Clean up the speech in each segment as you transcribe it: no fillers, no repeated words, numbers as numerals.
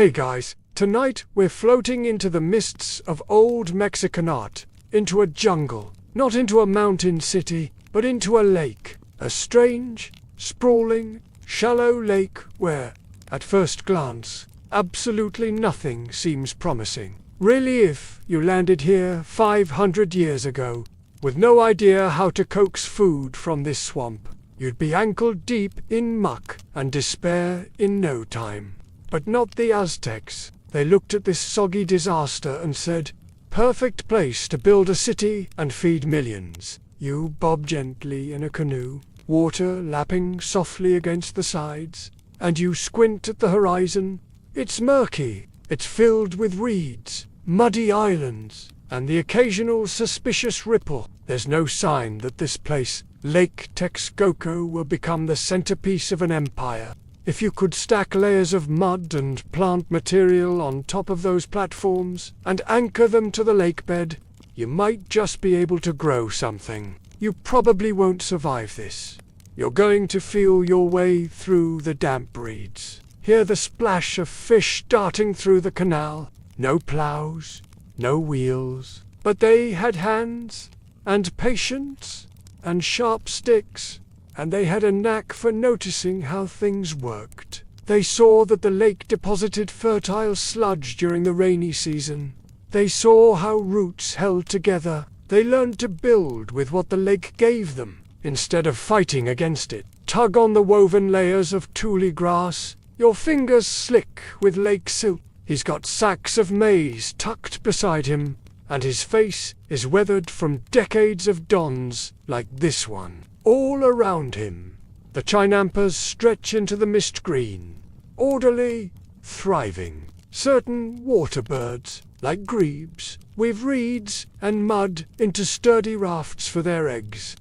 Hey guys, tonight we're floating into the mists of old Mexican art, into a jungle, not into a mountain city, but into a lake. A strange, sprawling, shallow lake where, at first glance, absolutely nothing seems promising. Really, if you landed here 500 years ago, with no idea how to coax food from this swamp, you'd be ankle-deep in muck and despair in no time. But not the Aztecs. They looked at this soggy disaster and said, "Perfect place to build a city and feed millions." You bob gently in a canoe, water lapping softly against the sides, and you squint at the horizon. It's murky. It's filled with reeds, muddy islands, and the occasional suspicious ripple. There's no sign that this place, Lake Texcoco, will become the centerpiece of an empire. If you could stack layers of mud and plant material on top of those platforms and anchor them to the lake bed, you might just be able to grow something. You probably won't survive this. You're going to feel your way through the damp reeds, hear the splash of fish darting through the canal. No plows, no wheels, but they had hands and patience and sharp sticks. And they had a knack for noticing how things worked. They saw that the lake deposited fertile sludge during the rainy season. They saw how roots held together. They learned to build with what the lake gave them, instead of fighting against it. Tug on the woven layers of tule grass, your fingers slick with lake silk. He's got sacks of maize tucked beside him, and his face is weathered from decades of dons like this one. All around him, the chinampas stretch into the mist green, orderly, thriving. Certain water birds, like grebes, weave reeds and mud into sturdy rafts for their eggs.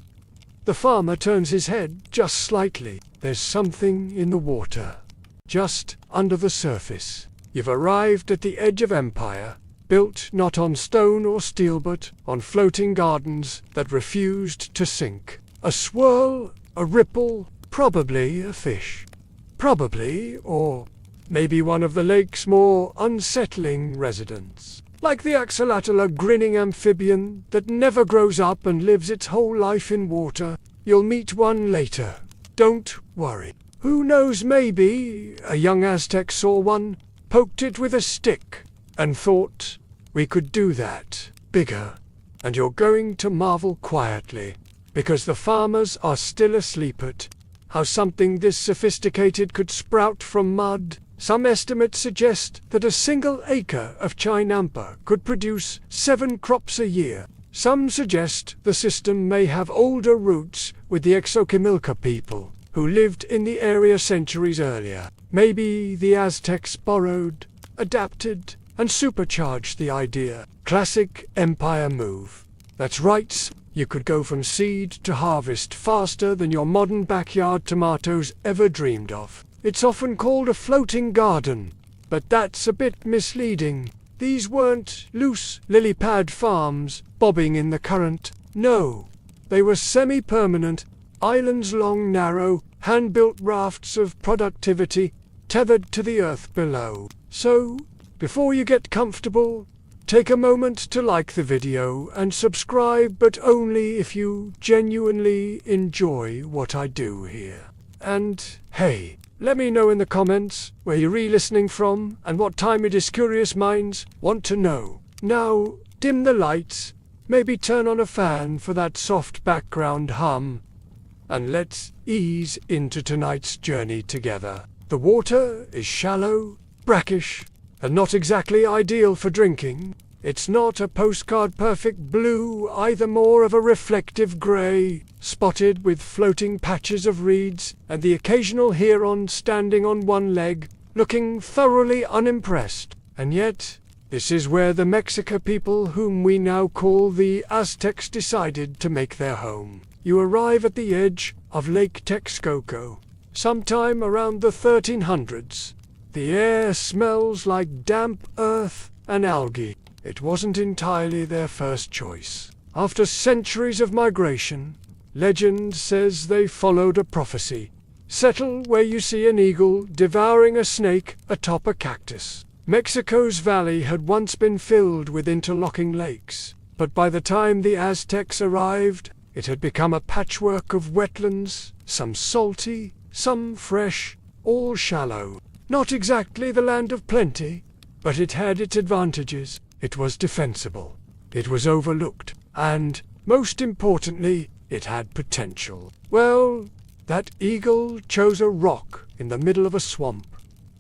The farmer turns his head just slightly. There's something in the water, just under the surface. You've arrived at the edge of empire, built not on stone or steel but on floating gardens that refused to sink. A swirl, a ripple, probably a fish. Probably, or maybe one of the lake's more unsettling residents. Like the axolotl, a grinning amphibian that never grows up and lives its whole life in water. You'll meet one later. Don't worry. Who knows, maybe a young Aztec saw one, poked it with a stick, and thought, we could do that bigger. And you're going to marvel quietly, because the farmers are still asleep at how something this sophisticated could sprout from mud. Some estimates suggest that a single acre of chinampa could produce 7 crops a year. Some suggest the system may have older roots with the Exoquimilca people, who lived in the area centuries earlier. Maybe the Aztecs borrowed, adapted, and supercharged the idea. Classic empire move. That's right. You could go from seed to harvest faster than your modern backyard tomatoes ever dreamed of. It's often called a floating garden, but that's a bit misleading. These weren't loose lily-pad farms bobbing in the current. No, they were semi-permanent, islands-long, narrow, hand-built rafts of productivity tethered to the earth below. So, before you get comfortable, take a moment to like the video and subscribe, but only if you genuinely enjoy what I do here. And, hey, let me know in the comments where you're re-listening from and what time it is. Curious minds want to know. Now, dim the lights, maybe turn on a fan for that soft background hum, and let's ease into tonight's journey together. The water is shallow, brackish, and not exactly ideal for drinking. It's not a postcard-perfect blue, either more of a reflective grey, spotted with floating patches of reeds and the occasional heron standing on one leg, looking thoroughly unimpressed. And yet, this is where the Mexica people whom we now call the Aztecs decided to make their home. You arrive at the edge of Lake Texcoco, sometime around the 1300s. The air smells like damp earth and algae. It wasn't entirely their first choice. After centuries of migration, legend says they followed a prophecy. Settle where you see an eagle devouring a snake atop a cactus. Mexico's valley had once been filled with interlocking lakes, but by the time the Aztecs arrived, it had become a patchwork of wetlands, some salty, some fresh, all shallow. Not exactly the land of plenty, but it had its advantages. It was defensible. It was overlooked. And, most importantly, it had potential. Well, that eagle chose a rock in the middle of a swamp.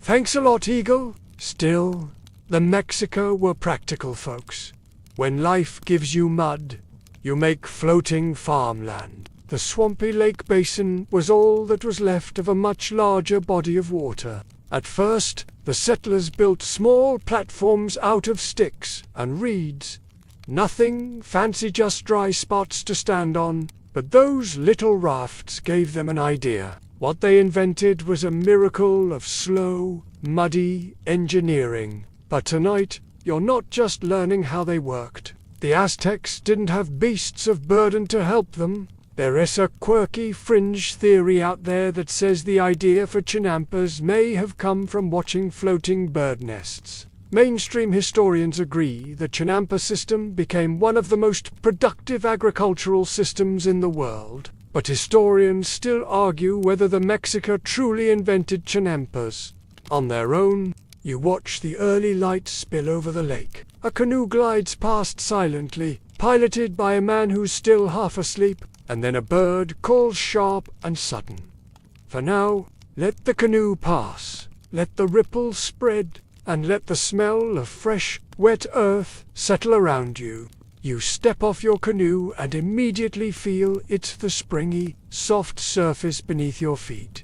Thanks a lot, eagle. Still, the Mexico were practical folks. When life gives you mud, you make floating farmland. The swampy lake basin was all that was left of a much larger body of water. At first, the settlers built small platforms out of sticks and reeds. Nothing fancy, just dry spots to stand on, but those little rafts gave them an idea. What they invented was a miracle of slow, muddy engineering. But tonight, you're not just learning how they worked. The Aztecs didn't have beasts of burden to help them. There is a quirky fringe theory out there that says the idea for chinampas may have come from watching floating bird nests. Mainstream historians agree the chinampa system became one of the most productive agricultural systems in the world, but historians still argue whether the Mexica truly invented chinampas. On their own, you watch the early light spill over the lake. A canoe glides past silently, piloted by a man who's still half asleep, and then a bird calls sharp and sudden. For now, let the canoe pass, let the ripples spread, and let the smell of fresh, wet earth settle around you. You step off your canoe and immediately feel it's the springy, soft surface beneath your feet.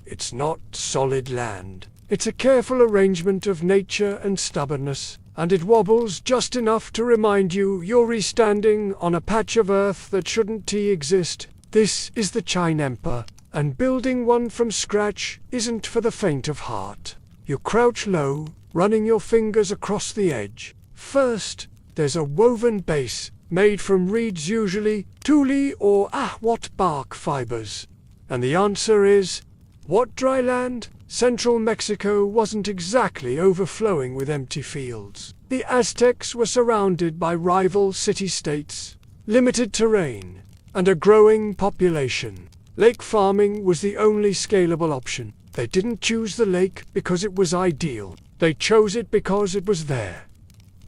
It's not solid land. It's a careful arrangement of nature and stubbornness, and it wobbles just enough to remind you you're re-standing on a patch of earth that shouldn't exist. This is the chinampa, and building one from scratch isn't for the faint of heart. You crouch low, running your fingers across the edge. First, there's a woven base, made from reeds, usually tule or ahwat bark fibers. And the answer is, what dry land? Central Mexico wasn't exactly overflowing with empty fields. The Aztecs were surrounded by rival city-states, limited terrain, and a growing population. Lake farming was the only scalable option. They didn't choose the lake because it was ideal. They chose it because it was there.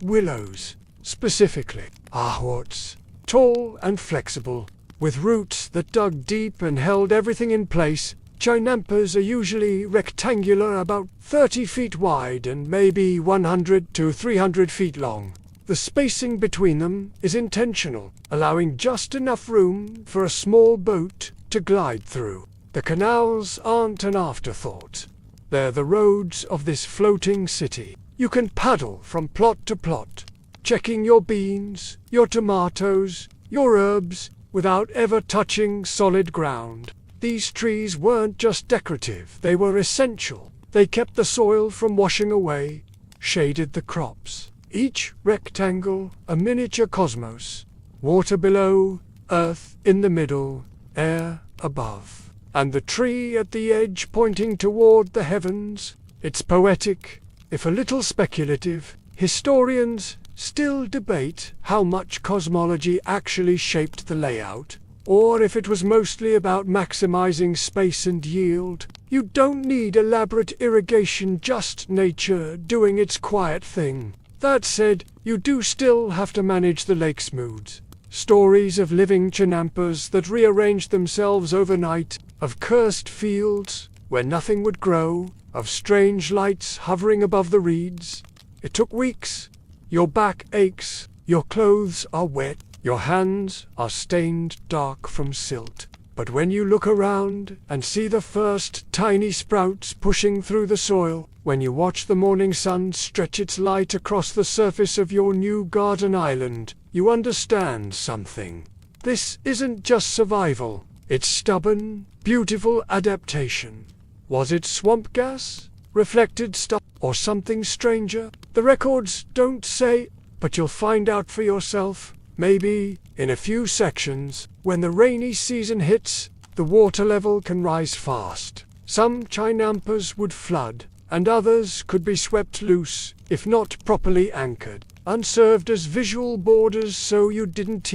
Willows, specifically, ahwats, tall and flexible, with roots that dug deep and held everything in place. Chinampas are usually rectangular, about 30 feet wide and maybe 100 to 300 feet long. The spacing between them is intentional, allowing just enough room for a small boat to glide through. The canals aren't an afterthought. They're the roads of this floating city. You can paddle from plot to plot, checking your beans, your tomatoes, your herbs, without ever touching solid ground. These trees weren't just decorative, they were essential. They kept the soil from washing away, shaded the crops. Each rectangle a miniature cosmos. Water below, earth in the middle, air above. And the tree at the edge pointing toward the heavens. It's poetic, if a little speculative. Historians still debate how much cosmology actually shaped the layout, or if it was mostly about maximizing space and yield. You don't need elaborate irrigation, just nature doing its quiet thing. That said, you do still have to manage the lake's moods. Stories of living chinampas that rearranged themselves overnight, of cursed fields where nothing would grow, of strange lights hovering above the reeds. It took weeks. Your back aches, your clothes are wet, your hands are stained dark from silt. But when you look around and see the first tiny sprouts pushing through the soil, when you watch the morning sun stretch its light across the surface of your new garden island, you understand something. This isn't just survival. It's stubborn, beautiful adaptation. Was it swamp gas, reflected stuff, or something stranger? The records don't say, but you'll find out for yourself. Maybe, in a few sections, when the rainy season hits, the water level can rise fast. Some chinampas would flood, and others could be swept loose, if not properly anchored, and served as visual borders so you didn't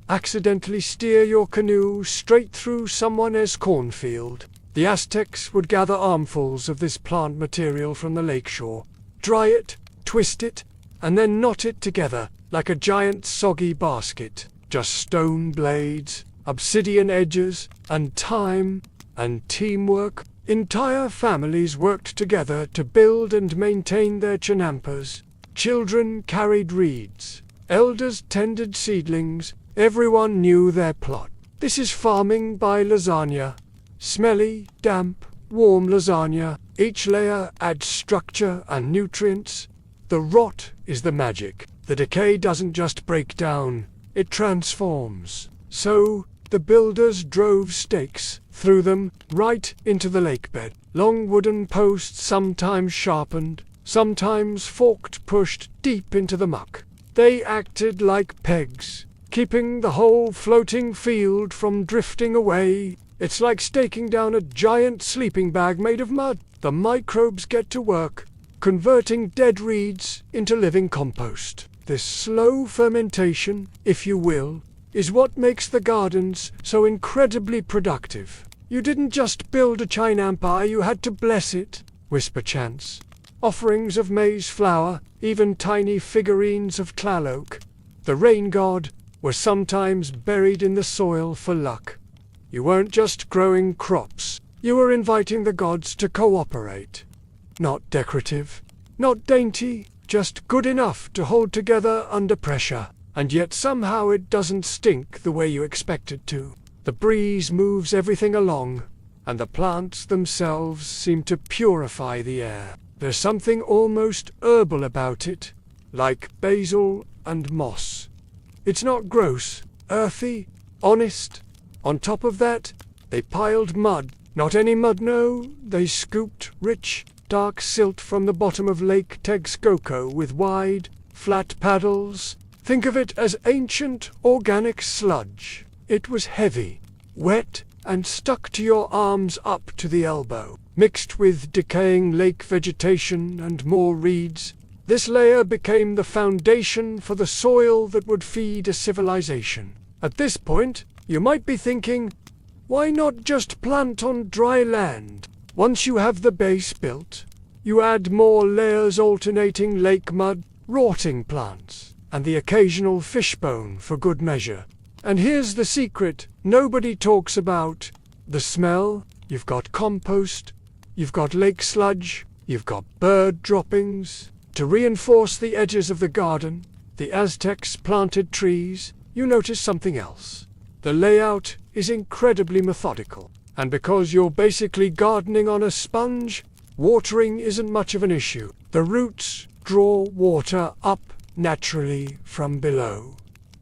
accidentally steer your canoe straight through someone else's cornfield. The Aztecs would gather armfuls of this plant material from the lakeshore, dry it, twist it, and then knot it together like a giant soggy basket. Just stone blades, obsidian edges, and time, and teamwork. Entire families worked together to build and maintain their chinampas. Children carried reeds, elders tended seedlings, everyone knew their plot. This is farming by lasagna. Smelly, damp, warm lasagna. Each layer adds structure and nutrients. The rot is the magic. The decay doesn't just break down, it transforms. So, the builders drove stakes through them, right into the lakebed. Long wooden posts, sometimes sharpened, sometimes forked, pushed deep into the muck. They acted like pegs, keeping the whole floating field from drifting away. It's like staking down a giant sleeping bag made of mud. The microbes get to work, converting dead reeds into living compost. This slow fermentation, if you will, is what makes the gardens so incredibly productive. You didn't just build a chinampa, you had to bless it, whisper chants. Offerings of maize flour, even tiny figurines of Tlaloc, the rain god, were sometimes buried in the soil for luck. You weren't just growing crops, you were inviting the gods to cooperate. Not decorative, not dainty, just good enough to hold together under pressure. And yet somehow it doesn't stink the way you expect it to. The breeze moves everything along, and the plants themselves seem to purify the air. There's something almost herbal about it, like basil and moss. It's not gross, earthy, honest. On top of that, they piled mud. Not any mud, no. They scooped rich, dark silt from the bottom of Lake Texcoco with wide, flat paddles. Think of it as ancient, organic sludge. It was heavy, wet, and stuck to your arms up to the elbow. Mixed with decaying lake vegetation and more reeds, this layer became the foundation for the soil that would feed a civilization. At this point, you might be thinking, why not just plant on dry land? Once you have the base built, you add more layers, alternating lake mud, rotting plants, and the occasional fishbone for good measure. And here's the secret nobody talks about. The smell. You've got compost, you've got lake sludge, you've got bird droppings. To reinforce the edges of the garden, the Aztecs planted trees. You notice something else. The layout is incredibly methodical. And because you're basically gardening on a sponge, watering isn't much of an issue. The roots draw water up naturally from below.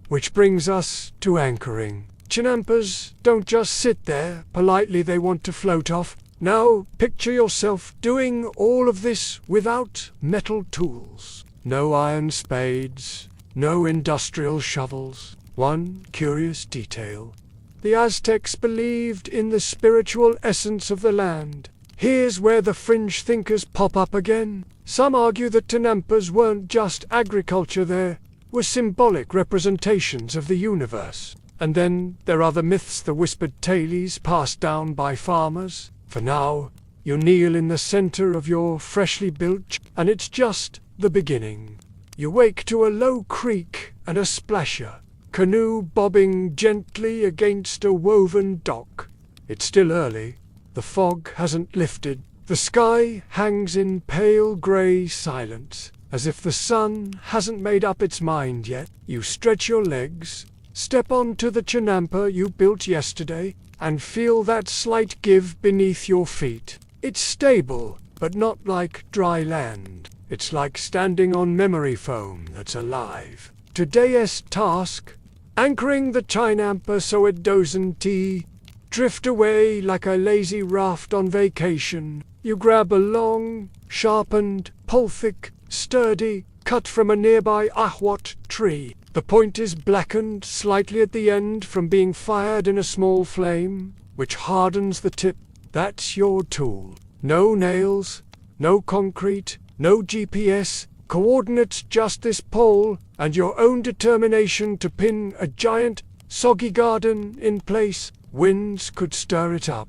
Which brings us to anchoring. Chinampas don't just sit there, politely they want to float off. Now picture yourself doing all of this without metal tools. No iron spades, no industrial shovels. One curious detail. The Aztecs believed in the spiritual essence of the land. Here's where the fringe thinkers pop up again. Some argue that chinampas weren't just agriculture, they were symbolic representations of the universe. And then there are the myths, the whispered tales passed down by farmers. For now, you kneel in the center of your freshly built and it's just the beginning. You wake to a low creak and a splasher. Canoe bobbing gently against a woven dock. It's still early. The fog hasn't lifted. The sky hangs in pale grey silence, as if the sun hasn't made up its mind yet. You stretch your legs, step onto the chinampa you built yesterday, and feel that slight give beneath your feet. It's stable, but not like dry land. It's like standing on memory foam that's alive. Today's task: anchoring the chinampa so it doesn't drift away like a lazy raft on vacation. You grab a long, sharpened, pole-thick, sturdy, cut from a nearby ahwat tree. The point is blackened slightly at the end from being fired in a small flame, which hardens the tip. That's your tool. No nails, No concrete, no GPS, coordinates, just this pole, and your own determination to pin a giant, soggy garden in place. Winds could stir it up,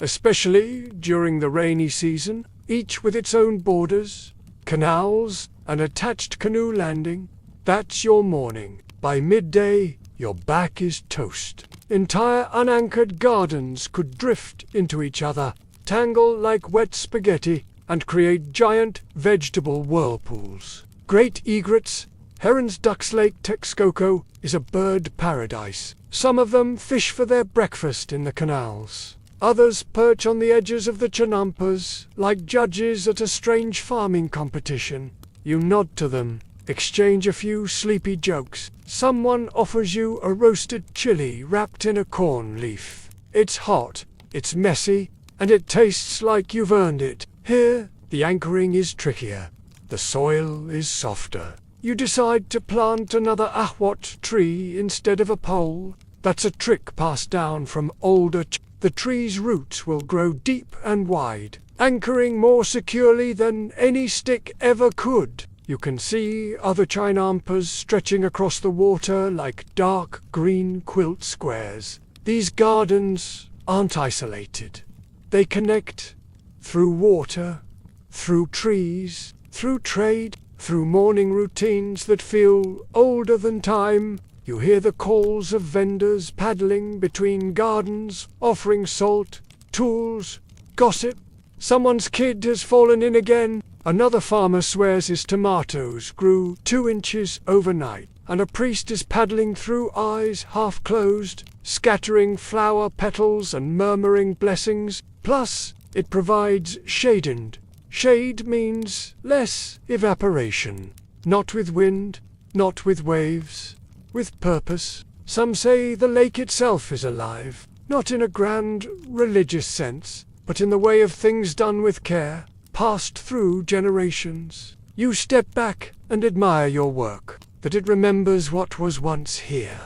especially during the rainy season, each with its own borders, canals, and attached canoe landing. That's your morning. By midday, your back is toast. Entire unanchored gardens could drift into each other, tangle like wet spaghetti, and create giant vegetable whirlpools. Great egrets, herons, ducks. Lake Texcoco is a bird paradise. Some of them fish for their breakfast in the canals. Others perch on the edges of the chinampas, like judges at a strange farming competition. You nod to them, exchange a few sleepy jokes. Someone offers you a roasted chili wrapped in a corn leaf. It's hot, it's messy, and it tastes like you've earned it. Here, the anchoring is trickier. The soil is softer. You decide to plant another ahwat tree instead of a pole. That's a trick passed down from older. The tree's roots will grow deep and wide, anchoring more securely than any stick ever could. You can see other chinampas stretching across the water like dark green quilt squares. These gardens aren't isolated. They connect through water, through trees, through trade, through morning routines that feel older than time. You hear the calls of vendors paddling between gardens, offering salt, tools, gossip. Someone's kid has fallen in again. Another farmer swears his tomatoes grew 2 inches overnight, and a priest is paddling through eyes half closed, scattering flower petals and murmuring blessings. Plus, it provides shade. Shade means less evaporation. Not with wind, not with waves, with purpose. Some say the lake itself is alive, not in a grand religious sense, but in the way of things done with care, passed through generations. You step back and admire your work, that it remembers what was once here.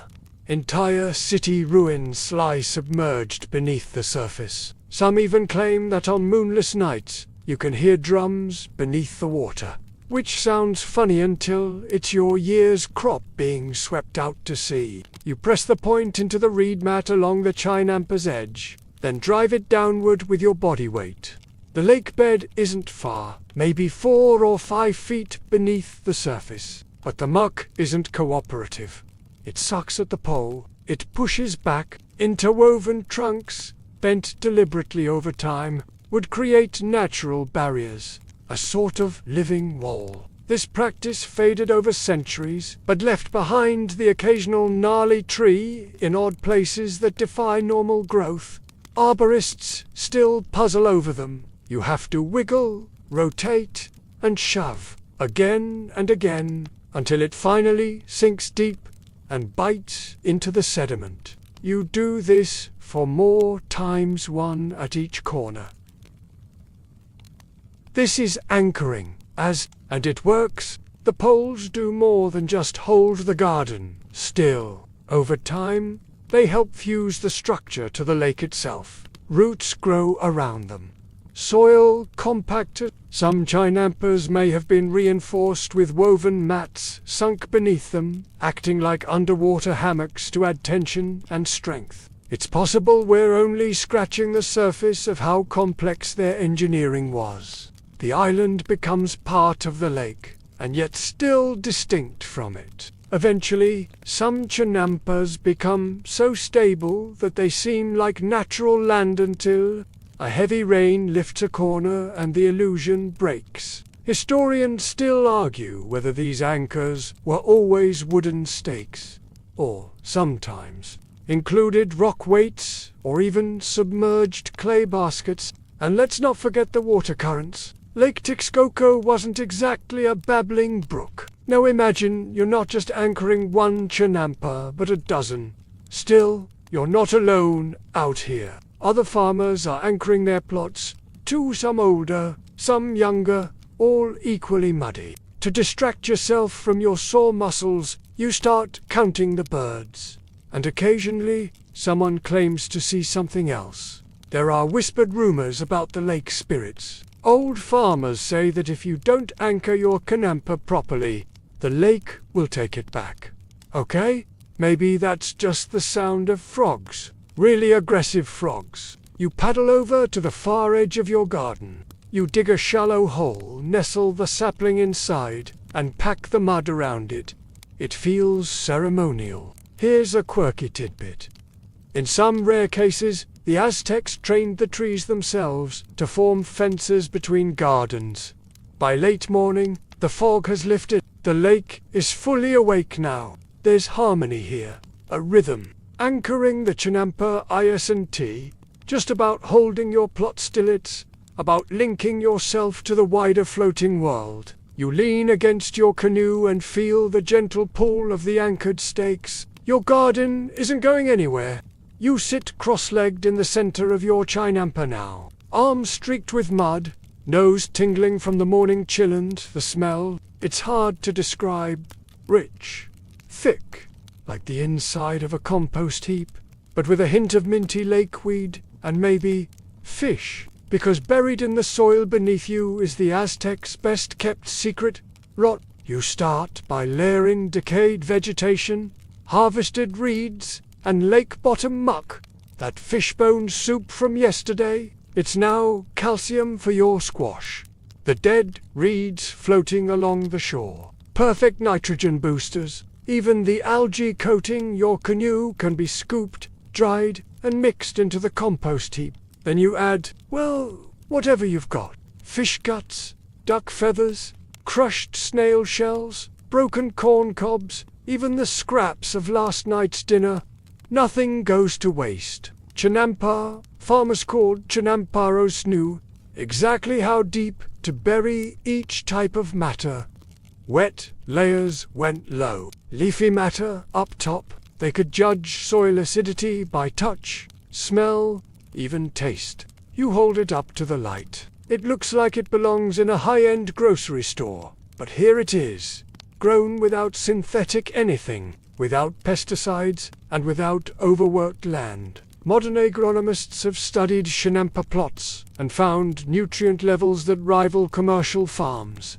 Entire city ruins lie submerged beneath the surface. Some even claim that on moonless nights, you can hear drums beneath the water, which sounds funny until it's your year's crop being swept out to sea. You press the point into the reed mat along the chinampa's edge, then drive it downward with your body weight. The lake bed isn't far, maybe 4 or 5 feet beneath the surface, but the muck isn't cooperative. It sucks at the pole, it pushes back. Interwoven trunks, bent deliberately over time, would create natural barriers, a sort of living wall. This practice faded over centuries, but left behind the occasional gnarly tree in odd places that defy normal growth. Arborists still puzzle over them. You have to wiggle, rotate, and shove, again and again, until it finally sinks deep and bites into the sediment. You do this for more times 1 at each corner. This is anchoring, and it works. The poles do more than just hold the garden still. Over time, they help fuse the structure to the lake itself. Roots grow around them. Soil compacted. Some chinampas may have been reinforced with woven mats sunk beneath them, acting like underwater hammocks to add tension and strength. It's possible we're only scratching the surface of how complex their engineering was. The island becomes part of the lake, and yet still distinct from it. Eventually, some chinampas become so stable that they seem like natural land until a heavy rain lifts a corner and the illusion breaks. Historians still argue whether these anchors were always wooden stakes, or sometimes included rock weights or even submerged clay baskets. And let's not forget the water currents. Lake Texcoco wasn't exactly a babbling brook. Now imagine you're not just anchoring 1 chinampa, but a dozen. Still, you're not alone out here. Other farmers are anchoring their plots, too, some older, some younger, all equally muddy. To distract yourself from your sore muscles, you start counting the birds. And occasionally, someone claims to see something else. There are whispered rumors about the lake spirits, Old farmers say that if you don't anchor your canampa properly, the lake will take it back. Okay? Maybe that's just the sound of frogs. Really aggressive frogs. You paddle over to the far edge of your garden. You dig a shallow hole, nestle the sapling inside, and pack the mud around it. It feels ceremonial. Here's a quirky tidbit. In some rare cases, the Aztecs trained the trees themselves to form fences between gardens. By late morning, the fog has lifted. The lake is fully awake now. There's harmony here, a rhythm, anchoring the Chinampa ISNT, just about holding your plot still. It's about linking yourself to the wider floating world. You lean against your canoe and feel the gentle pull of the anchored stakes. Your garden isn't going anywhere. You sit cross-legged in the center of your Chinampa now, arms streaked with mud, nose tingling from the morning chill and the smell. It's hard to describe. Rich, thick, like the inside of a compost heap, but with a hint of minty lakeweed and maybe fish, because buried in the soil beneath you is the Aztecs' best-kept secret: rot. You start by layering decayed vegetation, harvested reeds, and lake-bottom muck. That fishbone soup from yesterday, it's now calcium for your squash. The dead reeds floating along the shore. Perfect nitrogen boosters. Even the algae coating your canoe can be scooped, dried, and mixed into the compost heap. Then you add, well, whatever you've got. Fish guts, duck feathers, crushed snail shells, broken corn cobs, even the scraps of last night's dinner. Nothing goes to waste. Chinampa, farmers called Chinamparos knew exactly how deep to bury each type of matter. Wet layers went low. Leafy matter up top. They could judge soil acidity by touch, smell, even taste. You hold it up to the light. It looks like it belongs in a high-end grocery store. But here it is, grown without synthetic anything, without pesticides, and without overworked land. Modern agronomists have studied Chinampa plots and found nutrient levels that rival commercial farms.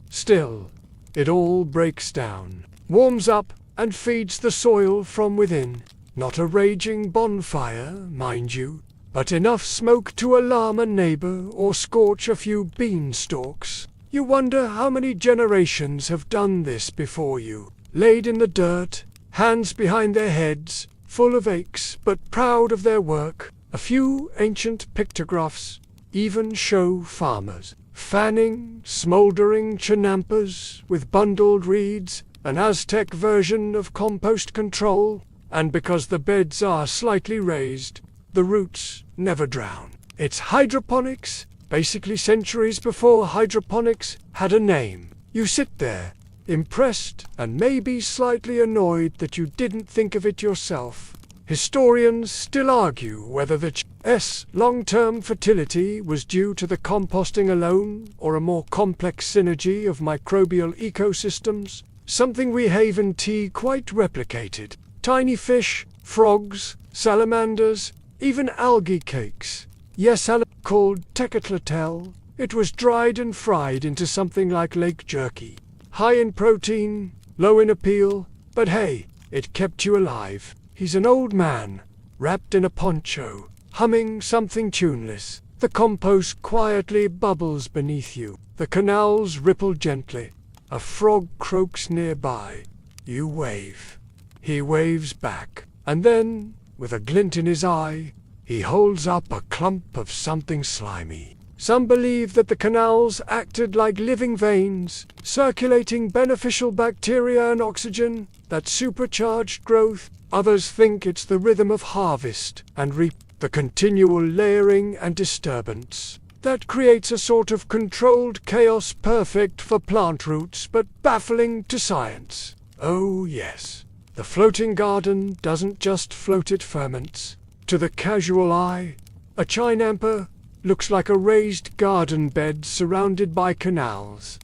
Still, it all breaks down, warms up, and feeds the soil from within. Not a raging bonfire, mind you, but enough smoke to alarm a neighbor or scorch a few beanstalks. You wonder how many generations have done this before you, laid in the dirt, hands behind their heads, full of aches but proud of their work. A few ancient pictographs even show farmers fanning smoldering Chinampas with bundled reeds, an Aztec version of compost control. And because the beds are slightly raised, the roots never drown. It's hydroponics, basically centuries before hydroponics had a name. You sit there, impressed and maybe slightly annoyed that you didn't think of it yourself. Historians still argue whether the Ch's long-term fertility was due to the composting alone or a more complex synergy of microbial ecosystems, something we haven't quite replicated. Tiny fish, frogs, salamanders, even algae cakes. Yes, called tecatlatel. It was dried and fried into something like lake jerky. High in protein, low in appeal, but hey, it kept you alive. He's an old man, wrapped in a poncho, humming something tuneless. The compost quietly bubbles beneath you. The canals ripple gently. A frog croaks nearby. You wave. He waves back. And then, with a glint in his eye, he holds up a clump of something slimy. Some believe that the canals acted like living veins, circulating beneficial bacteria and oxygen that supercharged growth. Others think it's the rhythm of harvest and reap, the continual layering and disturbance that creates a sort of controlled chaos perfect for plant roots but baffling to science. Oh yes, the floating garden doesn't just float, it ferments. To the casual eye, a Chinampa looks like a raised garden bed surrounded by canals.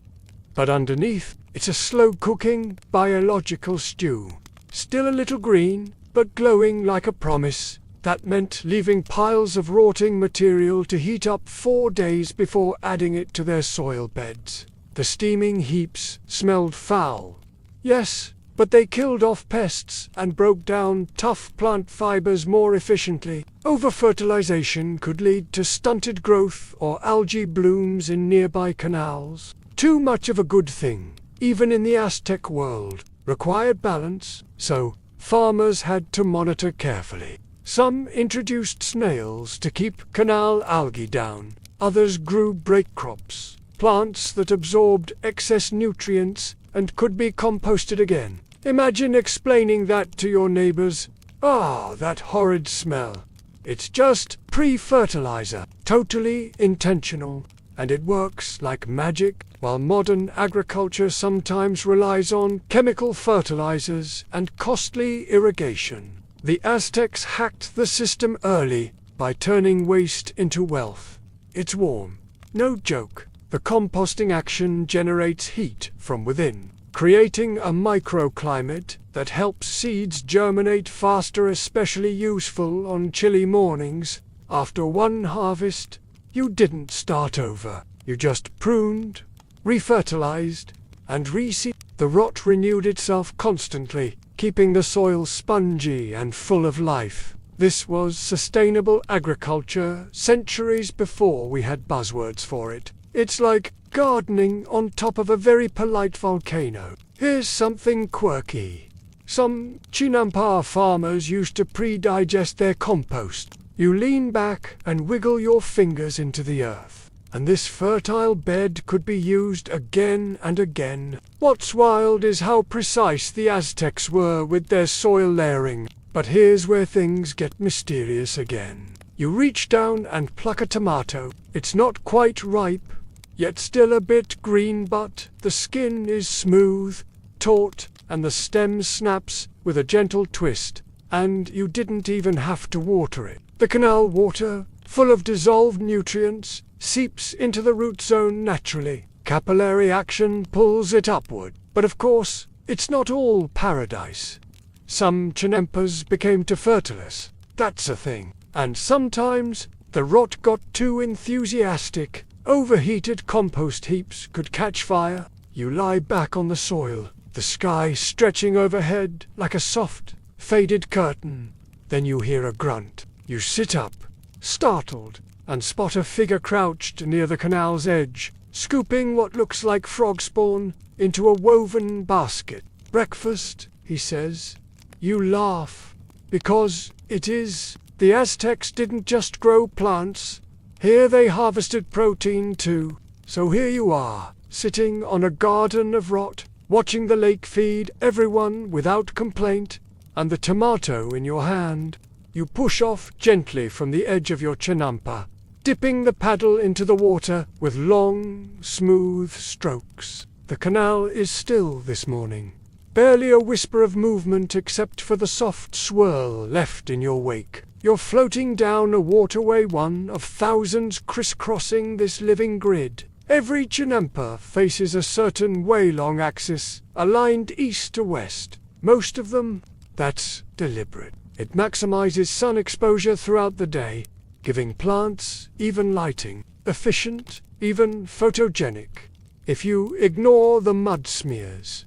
But underneath, it's a slow-cooking, biological stew. Still a little green, but glowing like a promise. That meant leaving piles of rotting material to heat up 4 days before adding it to their soil beds. The steaming heaps smelled foul. Yes, but they killed off pests and broke down tough plant fibers more efficiently. Over-fertilization could lead to stunted growth or algae blooms in nearby canals. Too much of a good thing, even in the Aztec world, required balance, so farmers had to monitor carefully. Some introduced snails to keep canal algae down. Others grew break crops, plants that absorbed excess nutrients and could be composted again. Imagine explaining that to your neighbors. Ah, that horrid smell. It's just pre-fertilizer, totally intentional, and it works like magic. While modern agriculture sometimes relies on chemical fertilizers and costly irrigation, the Aztecs hacked the system early by turning waste into wealth. It's warm. No joke. The composting action generates heat from within, creating a microclimate that helps seeds germinate faster, especially useful on chilly mornings. After one harvest, you didn't start over. You just pruned, refertilized, and reseeded. The rot renewed itself constantly, keeping the soil spongy and full of life. This was sustainable agriculture centuries before we had buzzwords for it. It's like gardening on top of a very polite volcano. Here's something quirky. Some Chinampa farmers used to pre-digest their compost. You lean back and wiggle your fingers into the earth, and this fertile bed could be used again and again. What's wild is how precise the Aztecs were with their soil layering. But here's where things get mysterious again. You reach down and pluck a tomato. It's not quite ripe, yet still a bit green, but the skin is smooth, taut, and the stem snaps with a gentle twist, and you didn't even have to water it. The canal water, full of dissolved nutrients, seeps into the root zone naturally. Capillary action pulls it upward. But of course, it's not all paradise. Some chinampas became too fertilous. That's a thing. And sometimes the rot got too enthusiastic. Overheated compost heaps could catch fire. You lie back on the soil, the sky stretching overhead like a soft, faded curtain. Then you hear a grunt. You sit up, startled, and spot a figure crouched near the canal's edge, scooping what looks like frog spawn into a woven basket. "Breakfast," he says. You laugh, because it is. The Aztecs didn't just grow plants. Here they harvested protein too. So here you are, sitting on a garden of rot, watching the lake feed everyone without complaint, and the tomato in your hand. You push off gently from the edge of your chinampa, dipping the paddle into the water with long, smooth strokes. The canal is still this morning. Barely a whisper of movement except for the soft swirl left in your wake. You're floating down a waterway, one of thousands crisscrossing this living grid. Every chinampa faces a certain way-long axis, aligned east to west. Most of them, that's deliberate. It maximizes sun exposure throughout the day, giving plants even lighting, efficient, even photogenic. If you ignore the mud smears.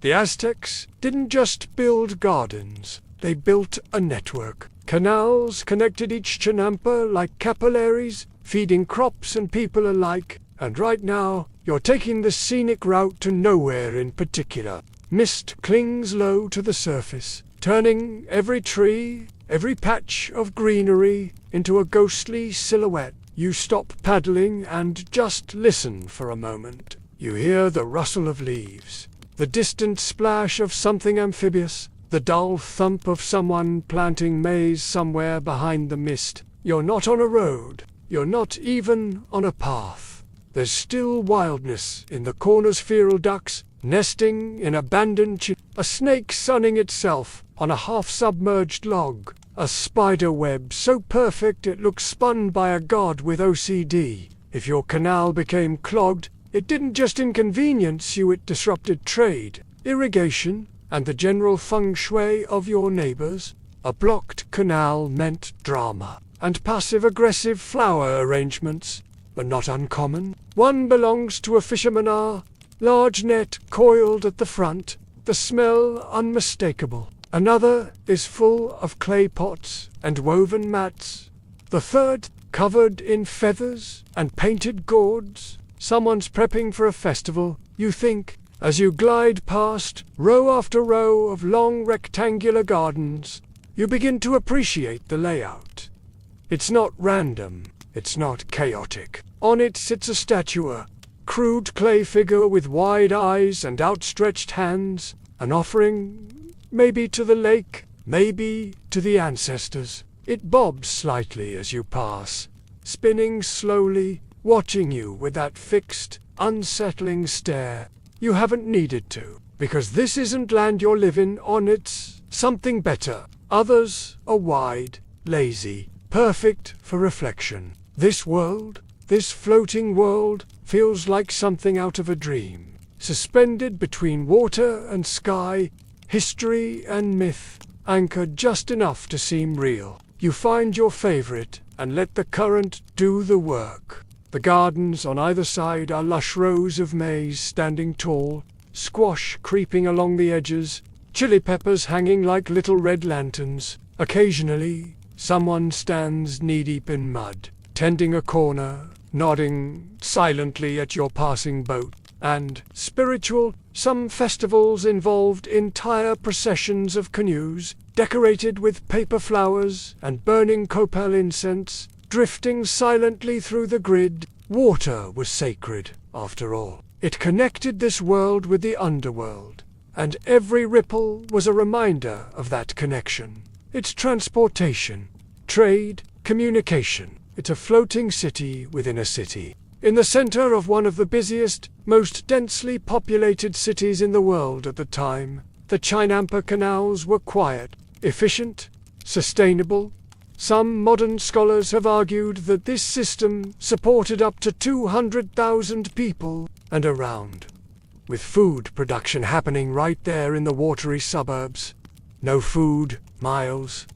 The Aztecs didn't just build gardens, they built a network. Canals connected each chinampa like capillaries, feeding crops and people alike. And right now, you're taking the scenic route to nowhere in particular. Mist clings low to the surface, turning every tree, every patch of greenery into a ghostly silhouette. You stop paddling and just listen for a moment. You hear the rustle of leaves, the distant splash of something amphibious, the dull thump of someone planting maize somewhere behind the mist. You're not on a road. You're not even on a path. There's still wildness in the corners, feral ducks nesting in abandoned a snake sunning itself on a half-submerged log, a spider web so perfect it looks spun by a god with OCD. If your canal became clogged, it didn't just inconvenience you, it disrupted trade, irrigation, and the general feng shui of your neighbors. A blocked canal meant drama, and passive-aggressive flower arrangements were not uncommon. One belongs to a fisherman, large net coiled at the front, the smell unmistakable. Another is full of clay pots and woven mats. The third, covered in feathers and painted gourds. Someone's prepping for a festival, you think, as you glide past row after row of long rectangular gardens. You begin to appreciate the layout. It's not random, it's not chaotic. On it sits a statue, crude clay figure with wide eyes and outstretched hands, an offering, maybe to the lake, maybe to the ancestors. It bobs slightly as you pass, spinning slowly, watching you with that fixed, unsettling stare. You haven't needed to, because this isn't land you're living on, it's something better. Others are wide, lazy, perfect for reflection. This world, this floating world, feels like something out of a dream, suspended between water and sky, history and myth, anchored just enough to seem real. You find your favorite and let the current do the work. The gardens on either side are lush rows of maize standing tall, squash creeping along the edges, chili peppers hanging like little red lanterns. Occasionally, someone stands knee-deep in mud, tending a corner, nodding silently at your passing boat. And spiritual, some festivals involved entire processions of canoes, decorated with paper flowers and burning copal incense, drifting silently through the grid. Water was sacred, after all. It connected this world with the underworld, and every ripple was a reminder of that connection. It's transportation, trade, communication. It's a floating city within a city. In the center of one of the busiest, most densely populated cities in the world at the time, the Chinampa canals were quiet, efficient, sustainable. Some modern scholars have argued that this system supported up to 200,000 people and around, with food production happening right there in the watery suburbs. No food, miles,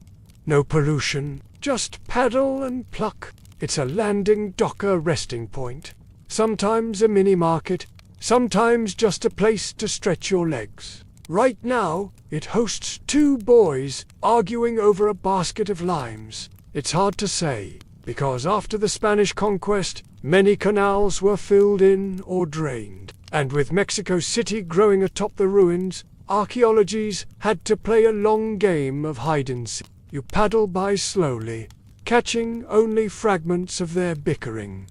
no pollution, just paddle and pluck. It's a landing docker resting point. Sometimes a mini-market, sometimes just a place to stretch your legs. Right now, it hosts two boys arguing over a basket of limes. It's hard to say, because after the Spanish conquest, many canals were filled in or drained. And with Mexico City growing atop the ruins, archaeologists had to play a long game of hide-and-seek. You paddle by slowly, catching only fragments of their bickering.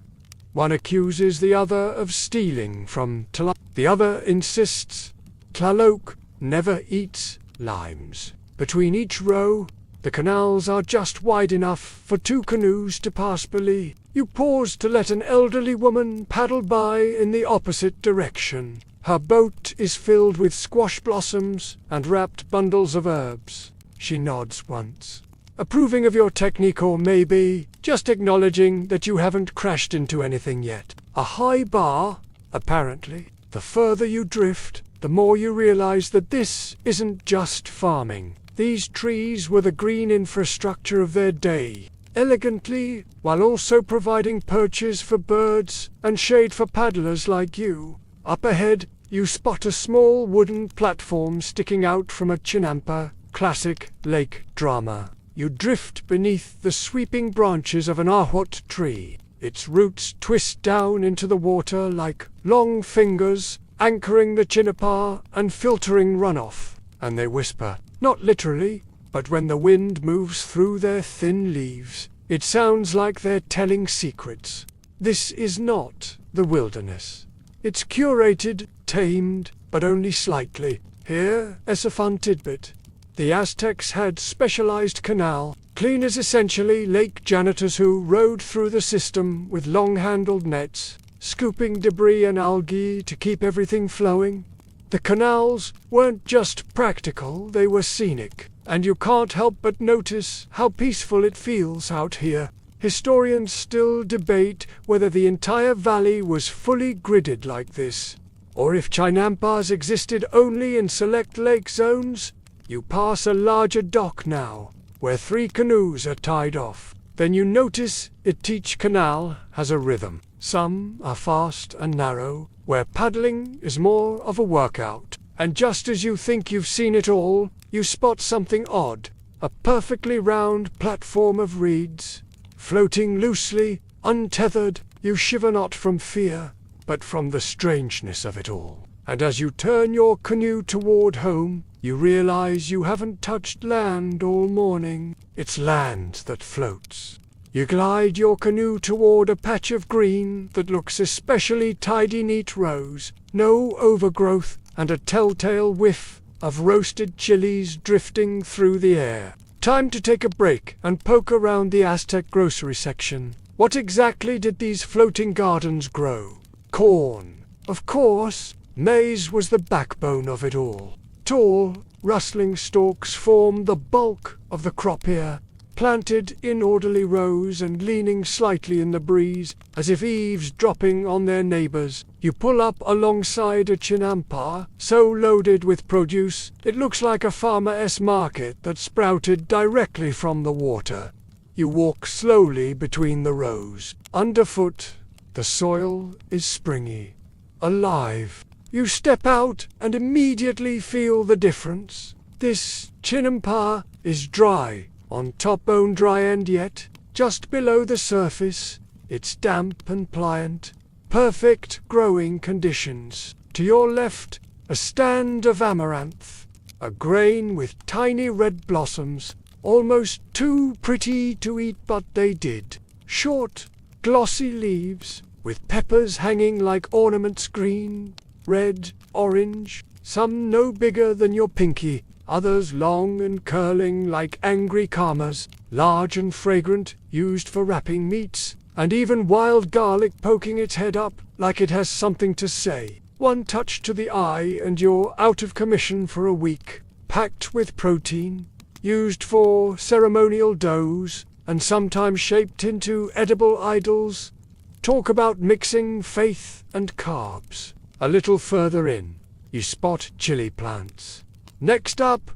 One accuses the other of stealing from Tlaloc. The other insists Tlaloc never eats limes. Between each row, the canals are just wide enough for two canoes to pass below. You pause to let an elderly woman paddle by in the opposite direction. Her boat is filled with squash blossoms and wrapped bundles of herbs. She nods once, approving of your technique, or maybe just acknowledging that you haven't crashed into anything yet. A high bar, apparently. The further you drift, the more you realize that this isn't just farming. These trees were the green infrastructure of their day, elegantly, while also providing perches for birds and shade for paddlers like you. Up ahead, you spot a small wooden platform sticking out from a Chinampa classic lake drama. You drift beneath the sweeping branches of an ahwat tree. Its roots twist down into the water like long fingers, anchoring the Chinampa and filtering runoff. And they whisper, not literally, but when the wind moves through their thin leaves, it sounds like they're telling secrets. This is not the wilderness. It's curated, tamed, but only slightly. Here is a fun tidbit. The Aztecs had specialized canal cleaners, essentially lake janitors who rode through the system with long-handled nets, scooping debris and algae to keep everything flowing. The canals weren't just practical, they were scenic, and you can't help but notice how peaceful it feels out here. Historians still debate whether the entire valley was fully gridded like this, or if Chinampas existed only in select lake zones. You pass a larger dock now, where 3 canoes are tied off. Then you notice each canal has a rhythm. Some are fast and narrow, where paddling is more of a workout. And just as you think you've seen it all, you spot something odd. A perfectly round platform of reeds, floating loosely, untethered. You shiver not from fear, but from the strangeness of it all. And as you turn your canoe toward home, you realize you haven't touched land all morning. It's land that floats. You glide your canoe toward a patch of green that looks especially tidy, neat rows, no overgrowth, and a telltale whiff of roasted chilies drifting through the air. Time to take a break and poke around the Aztec grocery section. What exactly did these floating gardens grow? Corn. Of course, maize was the backbone of it all. Tall, rustling stalks form the bulk of the crop here, planted in orderly rows and leaning slightly in the breeze, as if eavesdropping on their neighbors. You pull up alongside a chinampa, so loaded with produce, it looks like a farmer's market that sprouted directly from the water. You walk slowly between the rows. Underfoot, the soil is springy, alive. You step out and immediately feel the difference. This chinampa is dry, on top bone dry, and yet, just below the surface, it's damp and pliant. Perfect growing conditions. To your left, a stand of amaranth, a grain with tiny red blossoms, almost too pretty to eat, but they did. Short, glossy leaves, with peppers hanging like ornaments, green, red, orange, some no bigger than your pinky, others long and curling like angry karmas, large and fragrant, used for wrapping meats, and even wild garlic poking its head up like it has something to say. One touch to the eye and you're out of commission for a week. Packed with protein, used for ceremonial doughs, and sometimes shaped into edible idols. Talk about mixing faith and carbs. A little further in, you spot chili plants. Next up,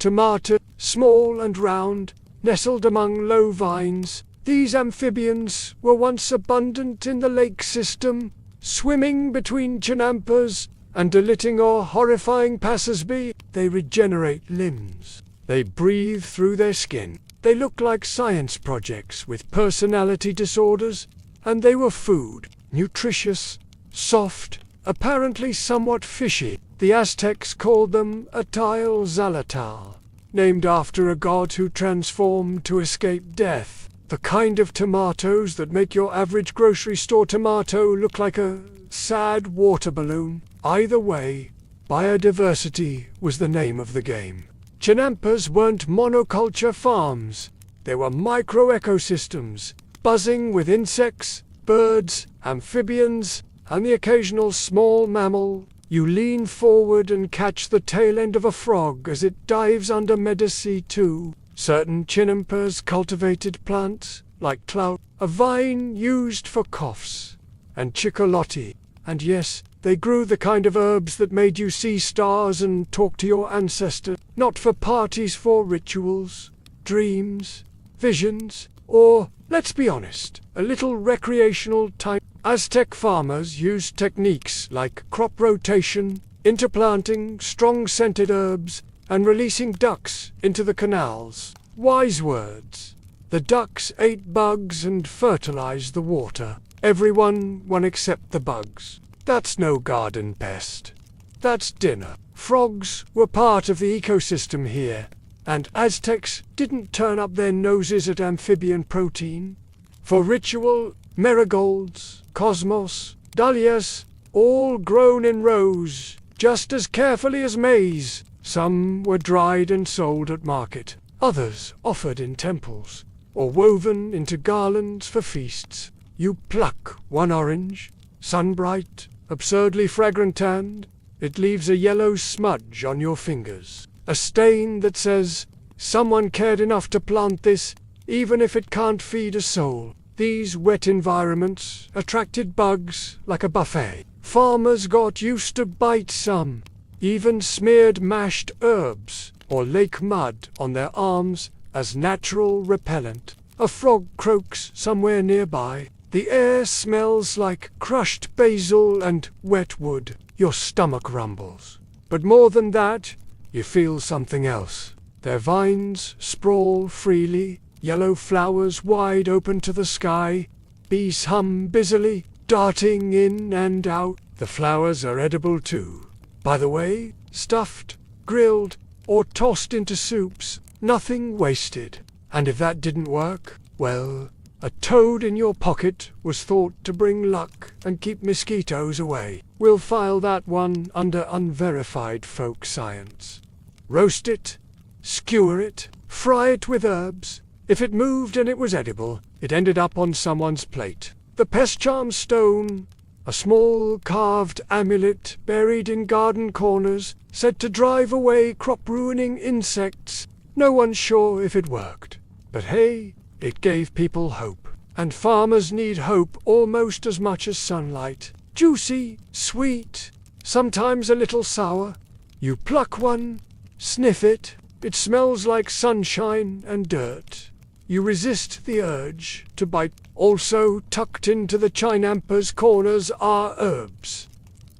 tomato, small and round, nestled among low vines. These amphibians were once abundant in the lake system, swimming between chinampas and delighting or horrifying passers-by. They regenerate limbs. They breathe through their skin. They look like science projects with personality disorders, and they were food, nutritious, soft, apparently somewhat fishy. The Aztecs called them Atl-Zalatal, named after a god who transformed to escape death. The kind of tomatoes that make your average grocery store tomato look like a sad water balloon. Either way, biodiversity was the name of the game. Chinampas weren't monoculture farms. They were micro-ecosystems, buzzing with insects, birds, amphibians, and the occasional small mammal. You lean forward and catch the tail end of a frog as it dives under Medici too. Certain chinampas cultivated plants, like clout, a vine used for coughs, and chicolotti. And yes, they grew the kind of herbs that made you see stars and talk to your ancestors, not for parties, for rituals, dreams, visions, or, let's be honest, a little recreational time. Aztec farmers used techniques like crop rotation, interplanting strong-scented herbs, and releasing ducks into the canals. Wise words. The ducks ate bugs and fertilized the water. One except the bugs. That's no garden pest. That's dinner. Frogs were part of the ecosystem here, and Aztecs didn't turn up their noses at amphibian protein. For ritual, marigolds, cosmos, dahlias, all grown in rows, just as carefully as maize. Some were dried and sold at market, others offered in temples, or woven into garlands for feasts. You pluck one orange, sun-bright, absurdly fragrant, and it leaves a yellow smudge on your fingers. A stain that says, someone cared enough to plant this, even if it can't feed a soul. These wet environments attracted bugs like a buffet. Farmers got used to bite some, even smeared mashed herbs or lake mud on their arms as natural repellent. A frog croaks somewhere nearby. The air smells like crushed basil and wet wood. Your stomach rumbles. But more than that, you feel something else. Their vines sprawl freely, yellow flowers wide open to the sky. Bees hum busily, darting in and out. The flowers are edible too. By the way, stuffed, grilled, or tossed into soups, nothing wasted. And if that didn't work, well, a toad in your pocket was thought to bring luck and keep mosquitoes away. We'll file that one under unverified folk science. Roast it, skewer it, fry it with herbs. If it moved and it was edible, it ended up on someone's plate. The pest charm stone, a small carved amulet buried in garden corners, said to drive away crop-ruining insects. No one's sure if it worked. But hey, it gave people hope. And farmers need hope almost as much as sunlight. Juicy, sweet, sometimes a little sour. You pluck one, sniff it. It smells like sunshine and dirt. You resist the urge to bite. Also tucked into the chinampa's corners are herbs.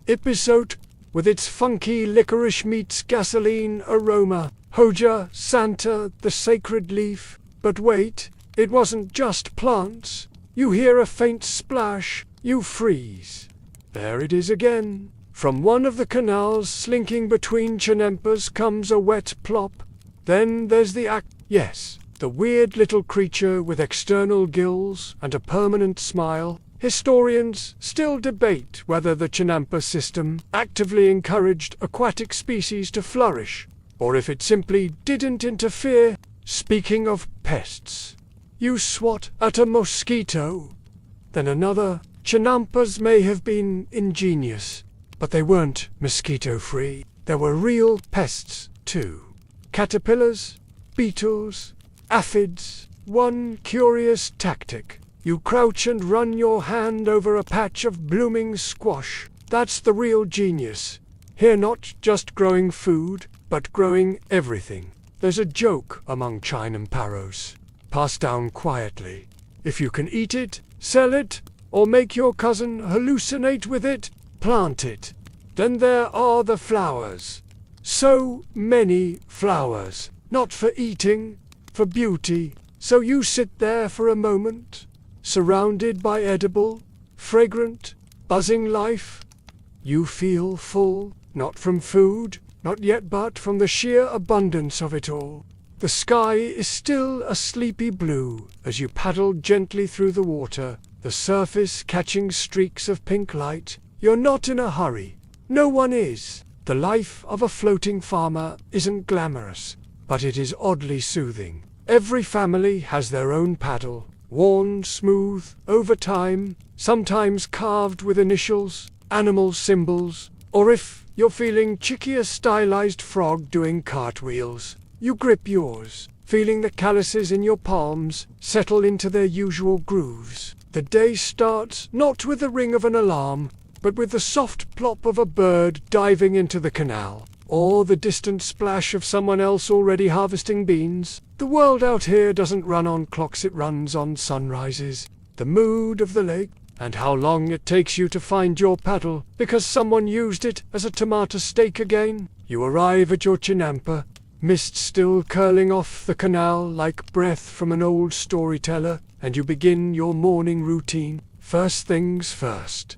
Episode, with its funky licorice meets gasoline aroma. Hoja, Santa, the sacred leaf. But wait, it wasn't just plants. You hear a faint splash, you freeze. There it is again. From one of the canals slinking between chinampas comes a wet plop. Then there's the yes, the weird little creature with external gills and a permanent smile. Historians still debate whether the chinampa system actively encouraged aquatic species to flourish, or if it simply didn't interfere. Speaking of pests, you swat at a mosquito, then another. Chinampas may have been ingenious, but they weren't mosquito-free. There were real pests, too. Caterpillars, beetles, aphids. One curious tactic. You crouch and run your hand over a patch of blooming squash. That's the real genius. Here not just growing food, but growing everything. There's a joke among chinamparos, passed down quietly. If you can eat it, sell it, or make your cousin hallucinate with it, plant it. Then there are the flowers. So many flowers, not for eating, for beauty. So you sit there for a moment, surrounded by edible, fragrant, buzzing life. You feel full, not from food, not yet, but from the sheer abundance of it all. The sky is still a sleepy blue as you paddle gently through the water, the surface catching streaks of pink light. You're not in a hurry. No one is. The life of a floating farmer isn't glamorous, but it is oddly soothing. Every family has their own paddle, worn smooth over time, sometimes carved with initials, animal symbols, or if you're feeling cheeky, a stylized frog doing cartwheels. You grip yours, feeling the calluses in your palms settle into their usual grooves. The day starts not with the ring of an alarm, but with the soft plop of a bird diving into the canal, or the distant splash of someone else already harvesting beans. The world out here doesn't run on clocks, it runs on sunrises, the mood of the lake, and how long it takes you to find your paddle because someone used it as a tomato steak again. You arrive at your chinampa, mist still curling off the canal like breath from an old storyteller, and you begin your morning routine. First things first.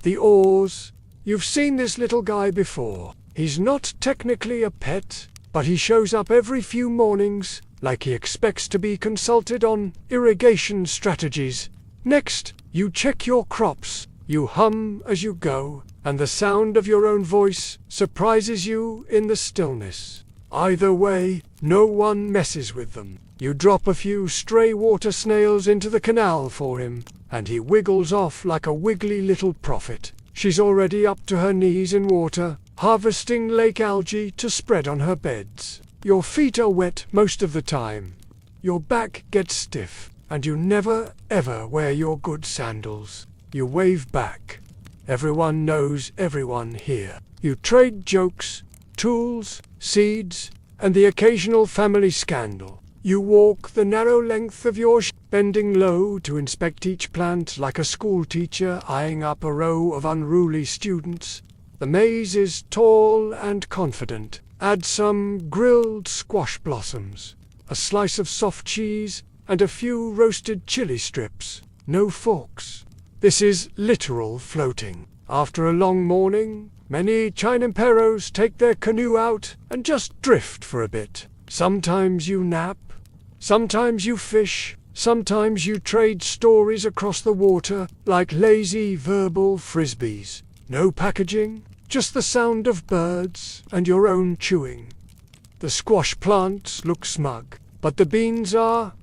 The oars. You've seen this little guy before. He's not technically a pet, but he shows up every few mornings, like he expects to be consulted on irrigation strategies. Next, you check your crops. You hum as you go, and the sound of your own voice surprises you in the stillness. Either way, no one messes with them. You drop a few stray water snails into the canal for him, and he wiggles off like a wiggly little prophet. She's already up to her knees in water, harvesting lake algae to spread on her beds. Your feet are wet most of the time. Your back gets stiff, and you never ever wear your good sandals. You wave back. Everyone knows everyone here. You trade jokes, tools, seeds, and the occasional family scandal. You walk the narrow length of your bending low to inspect each plant like a schoolteacher eyeing up a row of unruly students. The maze is tall and confident. Add some grilled squash blossoms, a slice of soft cheese, and a few roasted chili strips. No forks. This is literal floating. After a long morning, many Chinamperos take their canoe out and just drift for a bit. Sometimes you nap, sometimes you fish, sometimes you trade stories across the water like lazy verbal frisbees. No packaging, just the sound of birds and your own chewing. The squash plants look smug, but the beans are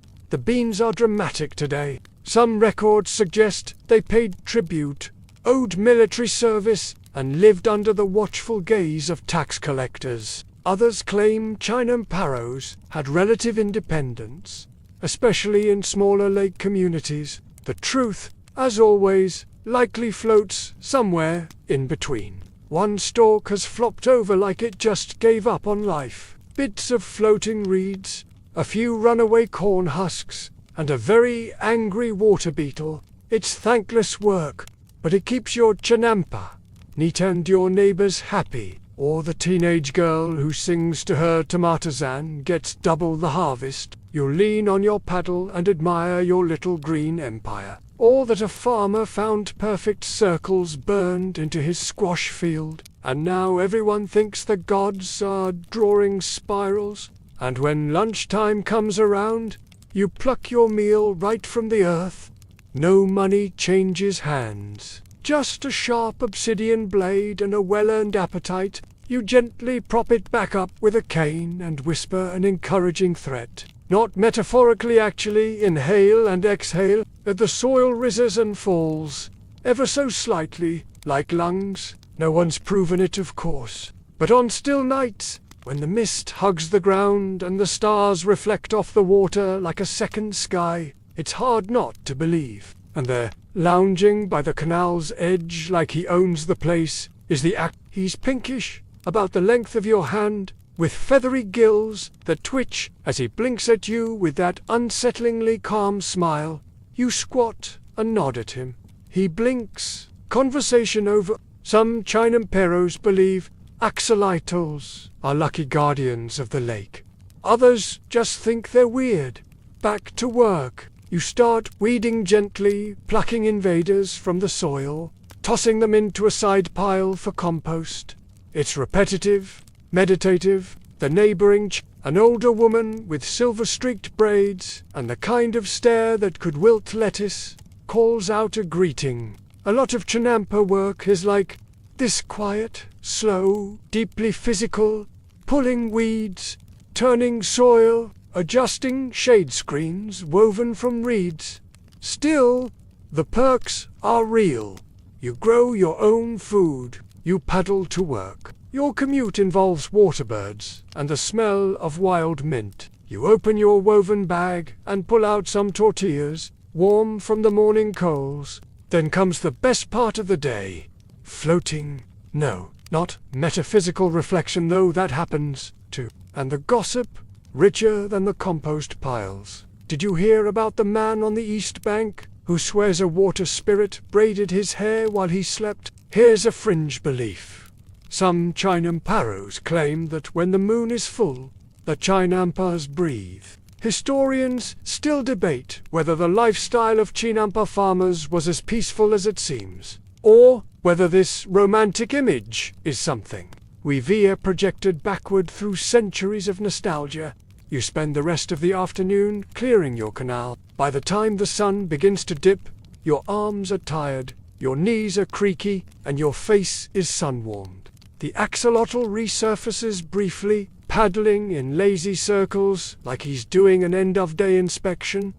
dramatic today. Some records suggest they paid tribute, owed military service, and lived under the watchful gaze of tax collectors. Others claim Chinamperos had relative independence, especially in smaller lake communities. The truth, as always, likely floats somewhere in between. One stalk has flopped over like it just gave up on life. Bits of floating reeds, a few runaway corn husks, and a very angry water beetle. It's thankless work, but it keeps your Chinampa neat and your neighbors happy. Or the teenage girl who sings to her tomatazan gets double the harvest. You lean on your paddle and admire your little green empire. Or that a farmer found perfect circles burned into his squash field, and now everyone thinks the gods are drawing spirals. And when lunchtime comes around, you pluck your meal right from the earth. No money changes hands. Just a sharp obsidian blade and a well-earned appetite. You gently prop it back up with a cane and whisper an encouraging threat. Not metaphorically, actually. Inhale and exhale, that the soil rises and falls, ever so slightly, like lungs. No one's proven it, of course. But on still nights, when the mist hugs the ground and the stars reflect off the water like a second sky, it's hard not to believe. And there, lounging by the canal's edge like he owns the place, is the act. He's pinkish, about the length of your hand, with feathery gills that twitch as he blinks at you with that unsettlingly calm smile. You squat and nod at him. He blinks. Conversation over. Some Chinamperos believe axolotls are lucky guardians of the lake. Others just think they're weird. Back to work. You start weeding gently, plucking invaders from the soil, tossing them into a side pile for compost. It's repetitive, meditative. The neighboring an older woman with silver-streaked braids and the kind of stare that could wilt lettuce, calls out a greeting. A lot of Chinampa work is like this: quiet, slow, deeply physical, pulling weeds, turning soil, adjusting shade screens woven from reeds. Still, the perks are real. You grow your own food. You paddle to work. Your commute involves waterbirds and the smell of wild mint. You open your woven bag and pull out some tortillas, warm from the morning coals. Then comes the best part of the day. Floating. No, not metaphysical reflection, though that happens too. And the gossip, richer than the compost piles. Did you hear about the man on the East Bank who swears a water spirit braided his hair while he slept? Here's a fringe belief. Some Chinamperos claim that when the moon is full, the Chinampas breathe. Historians still debate whether the lifestyle of Chinampa farmers was as peaceful as it seems, or whether this romantic image is something we veer projected backward through centuries of nostalgia. You spend the rest of the afternoon clearing your canal. By the time the sun begins to dip, your arms are tired, your knees are creaky, and your face is sun-warmed. The axolotl resurfaces briefly, paddling in lazy circles like he's doing an end-of-day inspection.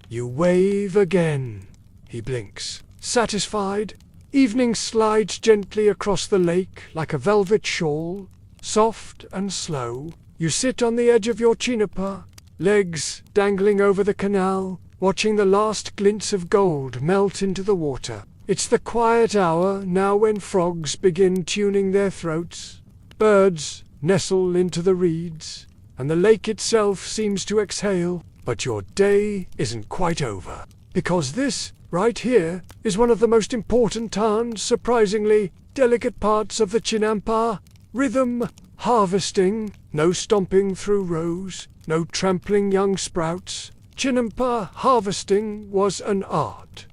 You wave again. He blinks. Satisfied, evening slides gently across the lake like a velvet shawl, soft and slow. You sit on the edge of your chinampa, legs dangling over the canal, watching the last glints of gold melt into the water. It's the quiet hour now when frogs begin tuning their throats. Birds nestle into the reeds. and the lake itself seems to exhale. But your day isn't quite over, because this, right here, is one of the most important and, surprisingly, delicate parts of the Chinampa. Rhythm, harvesting, no stomping through rows, no trampling young sprouts. Chinampa harvesting was an art.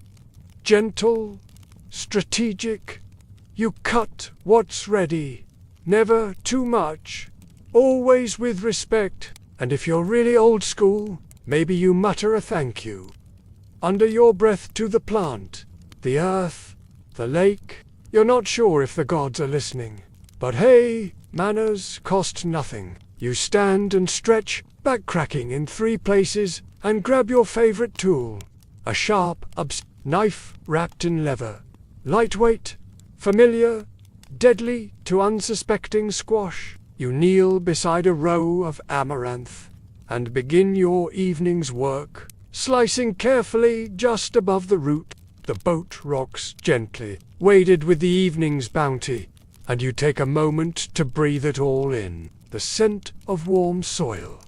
Gentle, strategic. You cut what's ready. Never too much. Always with respect. And if you're really old school, maybe you mutter a thank you under your breath to the plant, the earth, the lake. You're not sure if the gods are listening. But hey, manners cost nothing. You stand and stretch, back cracking in 3 places, and grab your favorite tool. A sharp, knife wrapped in leather. Lightweight, familiar, deadly to unsuspecting squash. You kneel beside a row of amaranth and begin your evening's work, slicing carefully just above the root. The boat rocks gently, weighted with the evening's bounty, and you take a moment to breathe it all in. The scent of warm soil,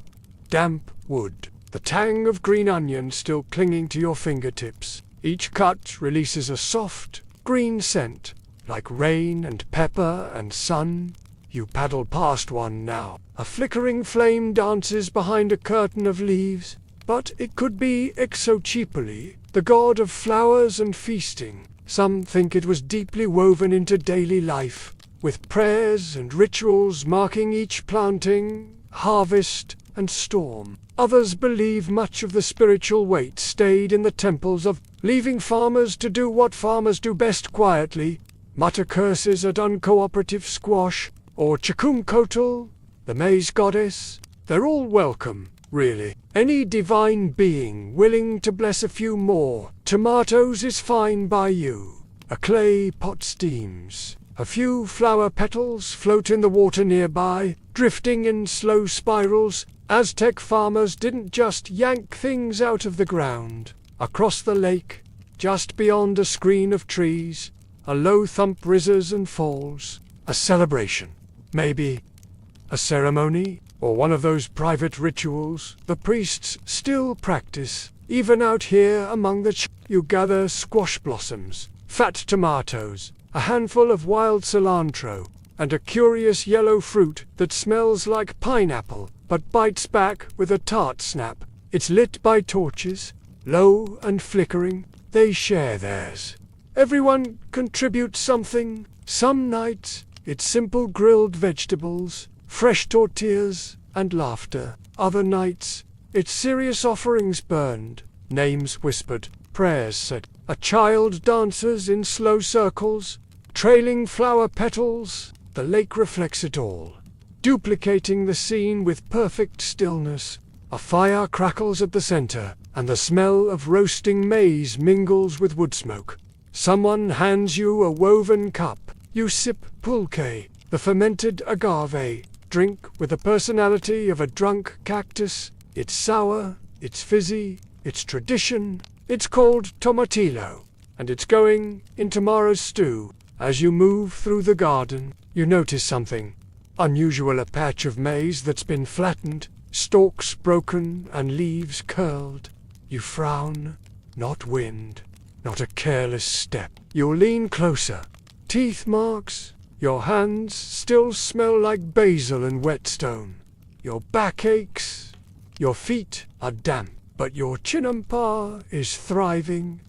damp wood, the tang of green onion still clinging to your fingertips. Each cut releases a soft, green scent, like rain and pepper and sun. You paddle past one now. A flickering flame dances behind a curtain of leaves, but it could be Exochipoli, the god of flowers and feasting. Some think it was deeply woven into daily life, with prayers and rituals marking each planting, harvest, and storm. Others believe much of the spiritual weight stayed in the temples of, leaving farmers to do what farmers do best quietly, mutter curses at uncooperative squash, or Chukumkotl, the maize goddess. They're all welcome, really. Any divine being willing to bless a few more tomatoes is fine by you. A clay pot steams. A few flower petals float in the water nearby, drifting in slow spirals. Aztec farmers didn't just yank things out of the ground. Across the lake, just beyond a screen of trees, a low thump rises and falls. A celebration. Maybe a ceremony, or one of those private rituals the priests still practice. Even out here among the you gather squash blossoms, fat tomatoes, a handful of wild cilantro, and a curious yellow fruit that smells like pineapple, but bites back with a tart snap. It's lit by torches, low and flickering. They share theirs. Everyone contributes something. Some nights, it's simple grilled vegetables, fresh tortillas, and laughter. Other nights, it's serious offerings burned, names whispered, prayers said. A child dances in slow circles, trailing flower petals. The lake reflects it all, duplicating the scene with perfect stillness. A fire crackles at the center, and the smell of roasting maize mingles with wood smoke. Someone hands you a woven cup. You sip pulque, the fermented agave drink with the personality of a drunk cactus. It's sour, it's fizzy, it's tradition. It's called tomatillo, and it's going in tomorrow's stew. As you move through the garden, you notice something unusual. A patch of maize that's been flattened, stalks broken and leaves curled. You frown. Not wind, not a careless step. You lean closer. Teeth marks. Your hands still smell like basil and whetstone. Your back aches. Your feet are damp, but your chinampa is thriving.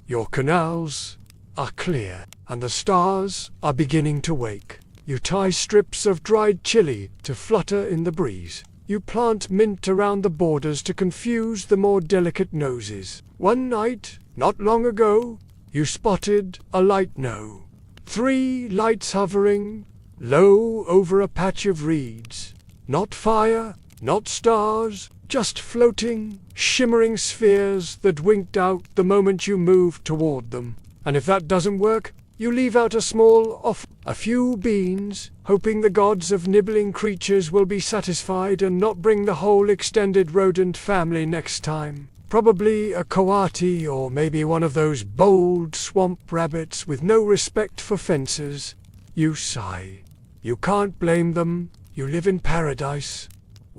Your canals are clear, and the stars are beginning to wake. You tie strips of dried chili to flutter in the breeze. You plant mint around the borders to confuse the more delicate noses. One night, not long ago, you spotted a light no. 3 lights hovering, low over a patch of reeds. Not fire, not stars, just floating, shimmering spheres that winked out the moment you moved toward them. And if that doesn't work, you leave out a small a few beans, hoping the gods of nibbling creatures will be satisfied and not bring the whole extended rodent family next time. Probably a coati, or maybe one of those bold swamp rabbits with no respect for fences. You sigh. You can't blame them. You live in paradise.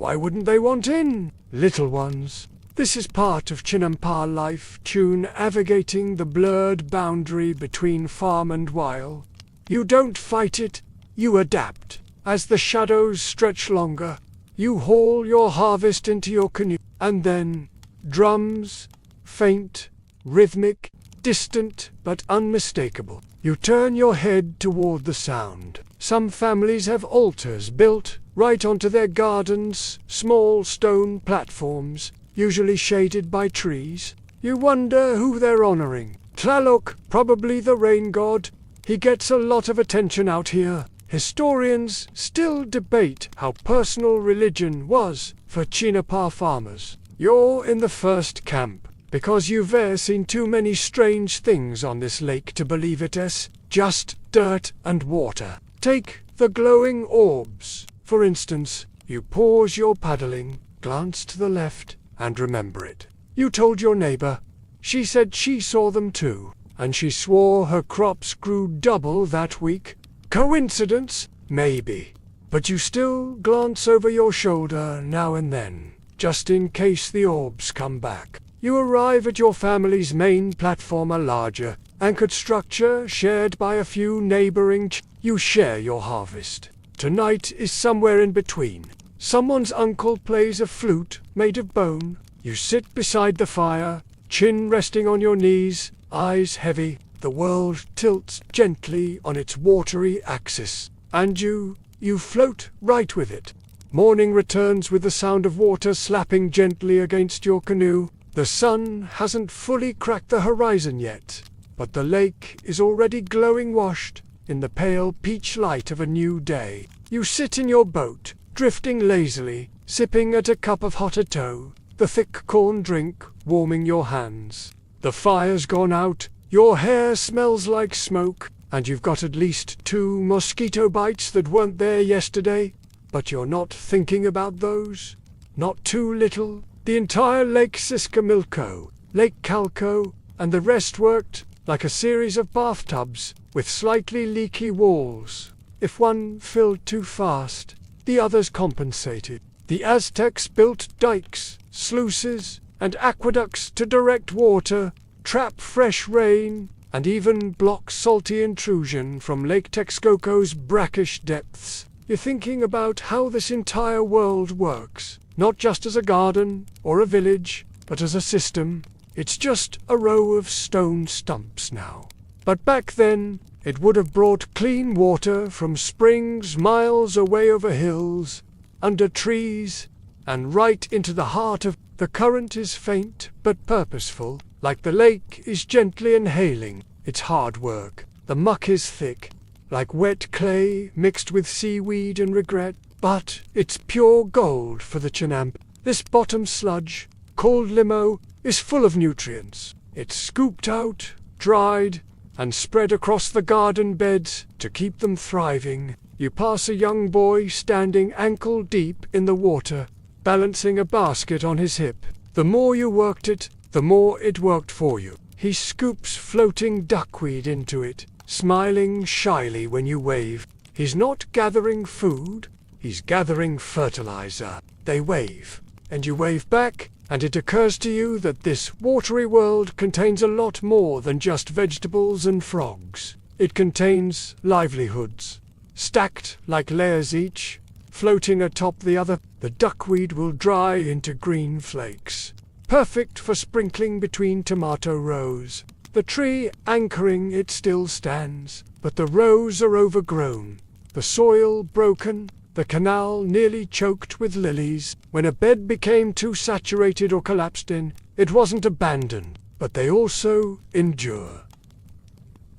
Why wouldn't they want in? Little ones, this is part of Chinampa life, navigating the blurred boundary between farm and wild. You don't fight it, you adapt. As the shadows stretch longer, you haul your harvest into your canoe, and then drums, faint, rhythmic, distant but unmistakable. You turn your head toward the sound. Some families have altars built right onto their gardens, small stone platforms, usually shaded by trees. You wonder who they're honoring. Tlaloc, probably the rain god. He gets a lot of attention out here. Historians still debate how personal religion was for Chinapa farmers. You're in the first camp, because you've seen too many strange things on this lake to believe it as just dirt and water. Take the glowing orbs, for instance. You pause your paddling, glance to the left, and remember it. You told your neighbor. She said she saw them too, and she swore her crops grew double that week. Coincidence? Maybe. But you still glance over your shoulder now and then, just in case the orbs come back. You arrive at your family's main platform, a larger, anchored structure shared by a few neighboring You share your harvest. Tonight is somewhere in between. Someone's uncle plays a flute made of bone. You sit beside the fire, chin resting on your knees, eyes heavy. The world tilts gently on its watery axis, and you float right with it. Morning returns with the sound of water slapping gently against your canoe. The sun hasn't fully cracked the horizon yet, but the lake is already glowing washed in the pale peach light of a new day. You sit in your boat, drifting lazily, sipping at a cup of hot atto, the thick corn drink warming your hands. The fire's gone out, your hair smells like smoke, and you've got at least 2 mosquito bites that weren't there yesterday. But you're not thinking about those. Not too little. The entire Lake Siscamilco, Lake Calco, and the rest worked like a series of bathtubs with slightly leaky walls. If one filled too fast, the others compensated. The Aztecs built dikes, sluices, and aqueducts to direct water, trap fresh rain, and even block salty intrusion from Lake Texcoco's brackish depths. You're thinking about how this entire world works, not just as a garden or a village, but as a system. It's just a row of stone stumps now. But back then, it would have brought clean water from springs miles away over hills, under trees, and right into the heart of. The current is faint but purposeful, like the lake is gently inhaling. It's hard work. The muck is thick, like wet clay mixed with seaweed and regret, but it's pure gold for the Chinamp. This bottom sludge, called limo, is full of nutrients. It's scooped out, dried, and spread across the garden beds to keep them thriving. You pass a young boy standing ankle deep in the water, balancing a basket on his hip. The more you worked it, the more it worked for you. He scoops floating duckweed into it, smiling shyly when you wave. He's not gathering food, he's gathering fertilizer. They wave, and you wave back, and it occurs to you that this watery world contains a lot more than just vegetables and frogs. It contains livelihoods, stacked like layers each, floating atop the other. The duckweed will dry into green flakes, perfect for sprinkling between tomato rows. The tree anchoring it still stands, but the rows are overgrown, the soil broken, the canal nearly choked with lilies. When a bed became too saturated or collapsed in, it wasn't abandoned, but they also endure.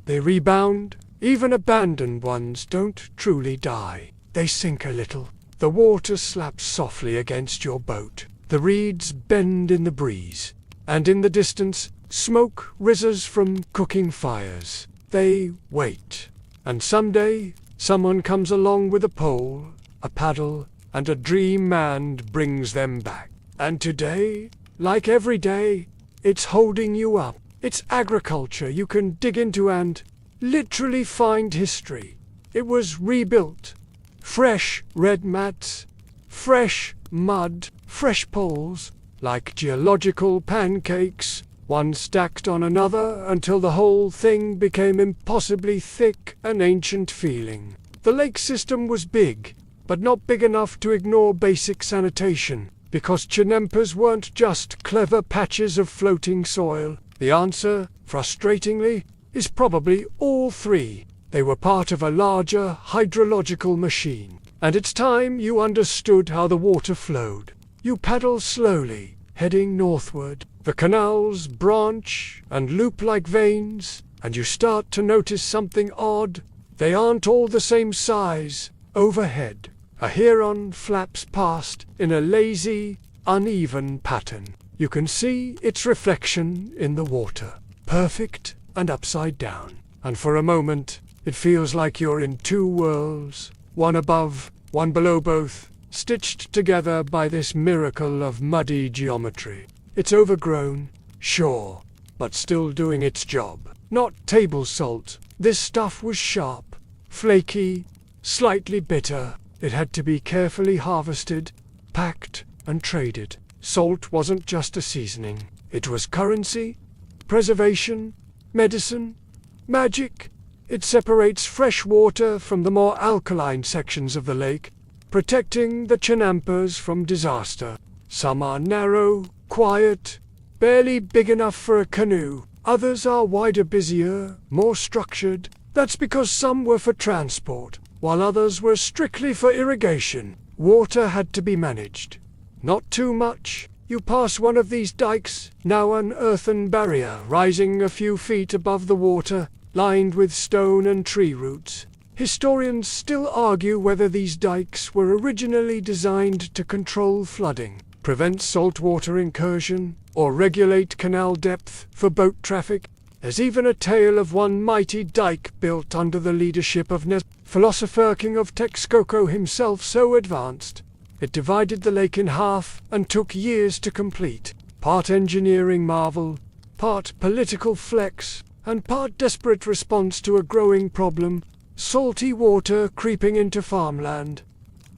They rebound. Even abandoned ones don't truly die. They sink a little. The water slaps softly against your boat. The reeds bend in the breeze, and in the distance, smoke rises from cooking fires. They wait, and someday, someone comes along with a pole, a paddle, and a dream and brings them back. And today, like every day, it's holding you up. It's agriculture you can dig into and literally find history. It was rebuilt. Fresh red mats, fresh mud, fresh poles, like geological pancakes, one stacked on another until the whole thing became impossibly thick and ancient feeling. The lake system was big, but not big enough to ignore basic sanitation, because Chinampas weren't just clever patches of floating soil. The answer, frustratingly, is probably all three. They were part of a larger hydrological machine, and it's time you understood how the water flowed. You paddle slowly, heading northward. The canals branch and loop like veins, and you start to notice something odd. They aren't all the same size. Overhead, a heron flaps past in a lazy, uneven pattern. You can see its reflection in the water, perfect and upside down. And for a moment, it feels like you're in two worlds, one above, one below both, stitched together by this miracle of muddy geometry. It's overgrown, sure, but still doing its job. Not table salt. This stuff was sharp, flaky, slightly bitter. It had to be carefully harvested, packed, and traded. Salt wasn't just a seasoning. It was currency, preservation, medicine, magic. It separates fresh water from the more alkaline sections of the lake, protecting the Chinampas from disaster. Some are narrow, quiet, barely big enough for a canoe. Others are wider, busier, more structured. That's because some were for transport, while others were strictly for irrigation. Water had to be managed. Not too much. You pass one of these dikes, now an earthen barrier rising a few feet above the water, lined with stone and tree roots. Historians still argue whether these dikes were originally designed to control flooding, prevent saltwater incursion, or regulate canal depth for boat traffic. There's even a tale of one mighty dike built under the leadership of philosopher King of Texcoco himself, so advanced it divided the lake in half and took years to complete. Part engineering marvel, part political flex, and part desperate response to a growing problem: salty water creeping into farmland.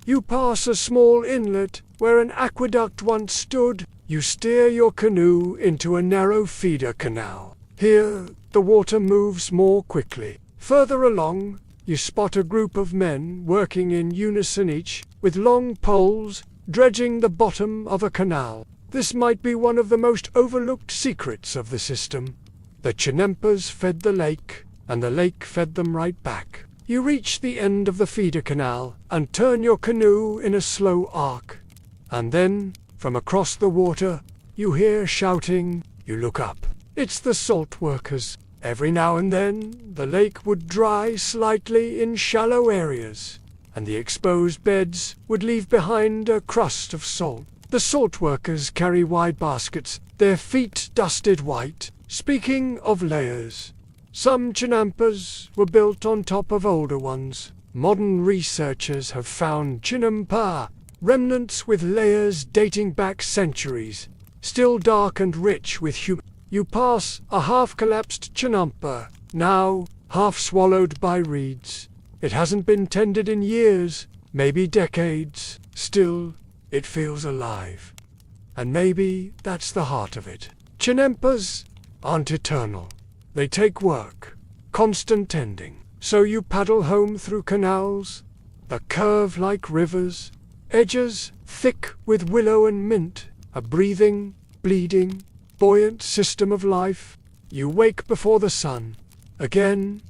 You pass a small inlet where an aqueduct once stood. You steer your canoe into a narrow feeder canal. Here, the water moves more quickly. Further along, you spot a group of men working in unison, each with long poles, dredging the bottom of a canal. This might be one of the most overlooked secrets of the system. The Chinampas fed the lake, and the lake fed them right back. You reach the end of the feeder canal and turn your canoe in a slow arc. And then, from across the water, you hear shouting. You look up. It's the salt workers. Every now and then, the lake would dry slightly in shallow areas, and the exposed beds would leave behind a crust of salt. The salt workers carry wide baskets, their feet dusted white. Speaking of layers, some Chinampas were built on top of older ones. Modern researchers have found Chinampa remnants with layers dating back centuries, still dark and rich with human. You pass a half-collapsed Chinampa, now half-swallowed by reeds. It hasn't been tended in years, maybe decades. Still, it feels alive. And maybe that's the heart of it. Chinampas aren't eternal. They take work, constant tending. So you paddle home through canals that curve like rivers, edges thick with willow and mint, a breathing, bleeding, buoyant system of life. You wake before the sun. Again,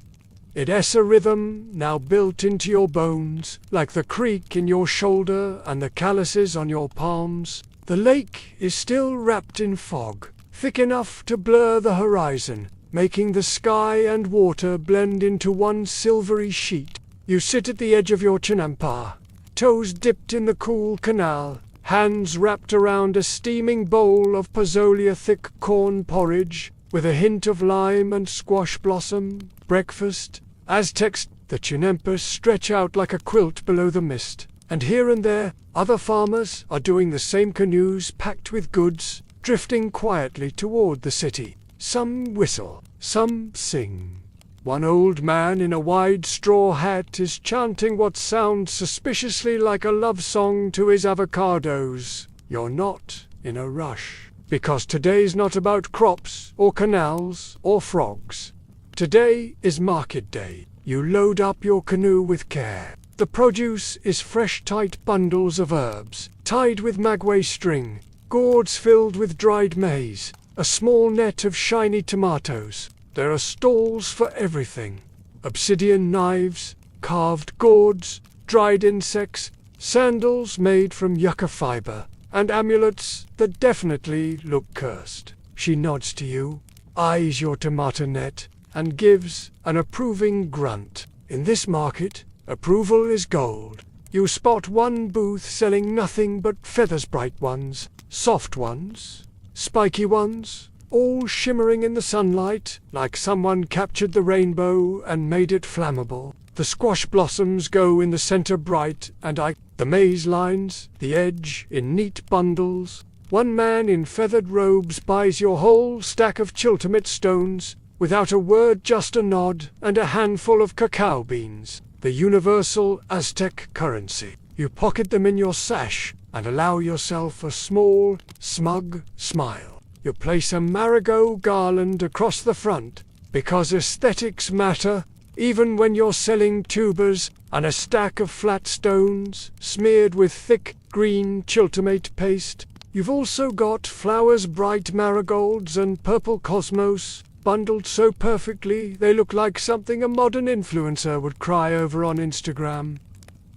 it's a rhythm now built into your bones, like the creak in your shoulder and the calluses on your palms. The lake is still wrapped in fog, thick enough to blur the horizon, making the sky and water blend into one silvery sheet. You sit at the edge of your Chinampa, toes dipped in the cool canal, hands wrapped around a steaming bowl of pozole, thick corn porridge, with a hint of lime and squash blossom. Breakfast. Aztecs. The Chinampas stretch out like a quilt below the mist, and here and there, other farmers are doing the same. Canoes packed with goods, drifting quietly toward the city. Some whistle, some sing. One old man in a wide straw hat is chanting what sounds suspiciously like a love song to his avocados. You're not in a rush, because today's not about crops or canals or frogs. Today is market day. You load up your canoe with care. The produce is fresh tight bundles of herbs, tied with maguey string, gourds filled with dried maize, a small net of shiny tomatoes. There are stalls for everything. Obsidian knives, carved gourds, dried insects, sandals made from yucca fiber, and amulets that definitely look cursed. She nods to you, eyes your tomato net, and gives an approving grunt. In this market, approval is gold. You spot one booth selling nothing but feathers, bright ones, soft ones, spiky ones, all shimmering in the sunlight like someone captured the rainbow and made it flammable. The squash blossoms go in the center bright, and the maize lines the edge in neat bundles. One man in feathered robes buys your whole stack of chilternate stones, without a word, just a nod, and a handful of cacao beans, the universal Aztec currency. You pocket them in your sash and allow yourself a small, smug smile. You place a marigold garland across the front, because aesthetics matter, even when you're selling tubers, and a stack of flat stones, smeared with thick, green chilternate paste. You've also got flowers, bright marigolds and purple cosmos, bundled so perfectly they look like something a modern influencer would cry over on Instagram.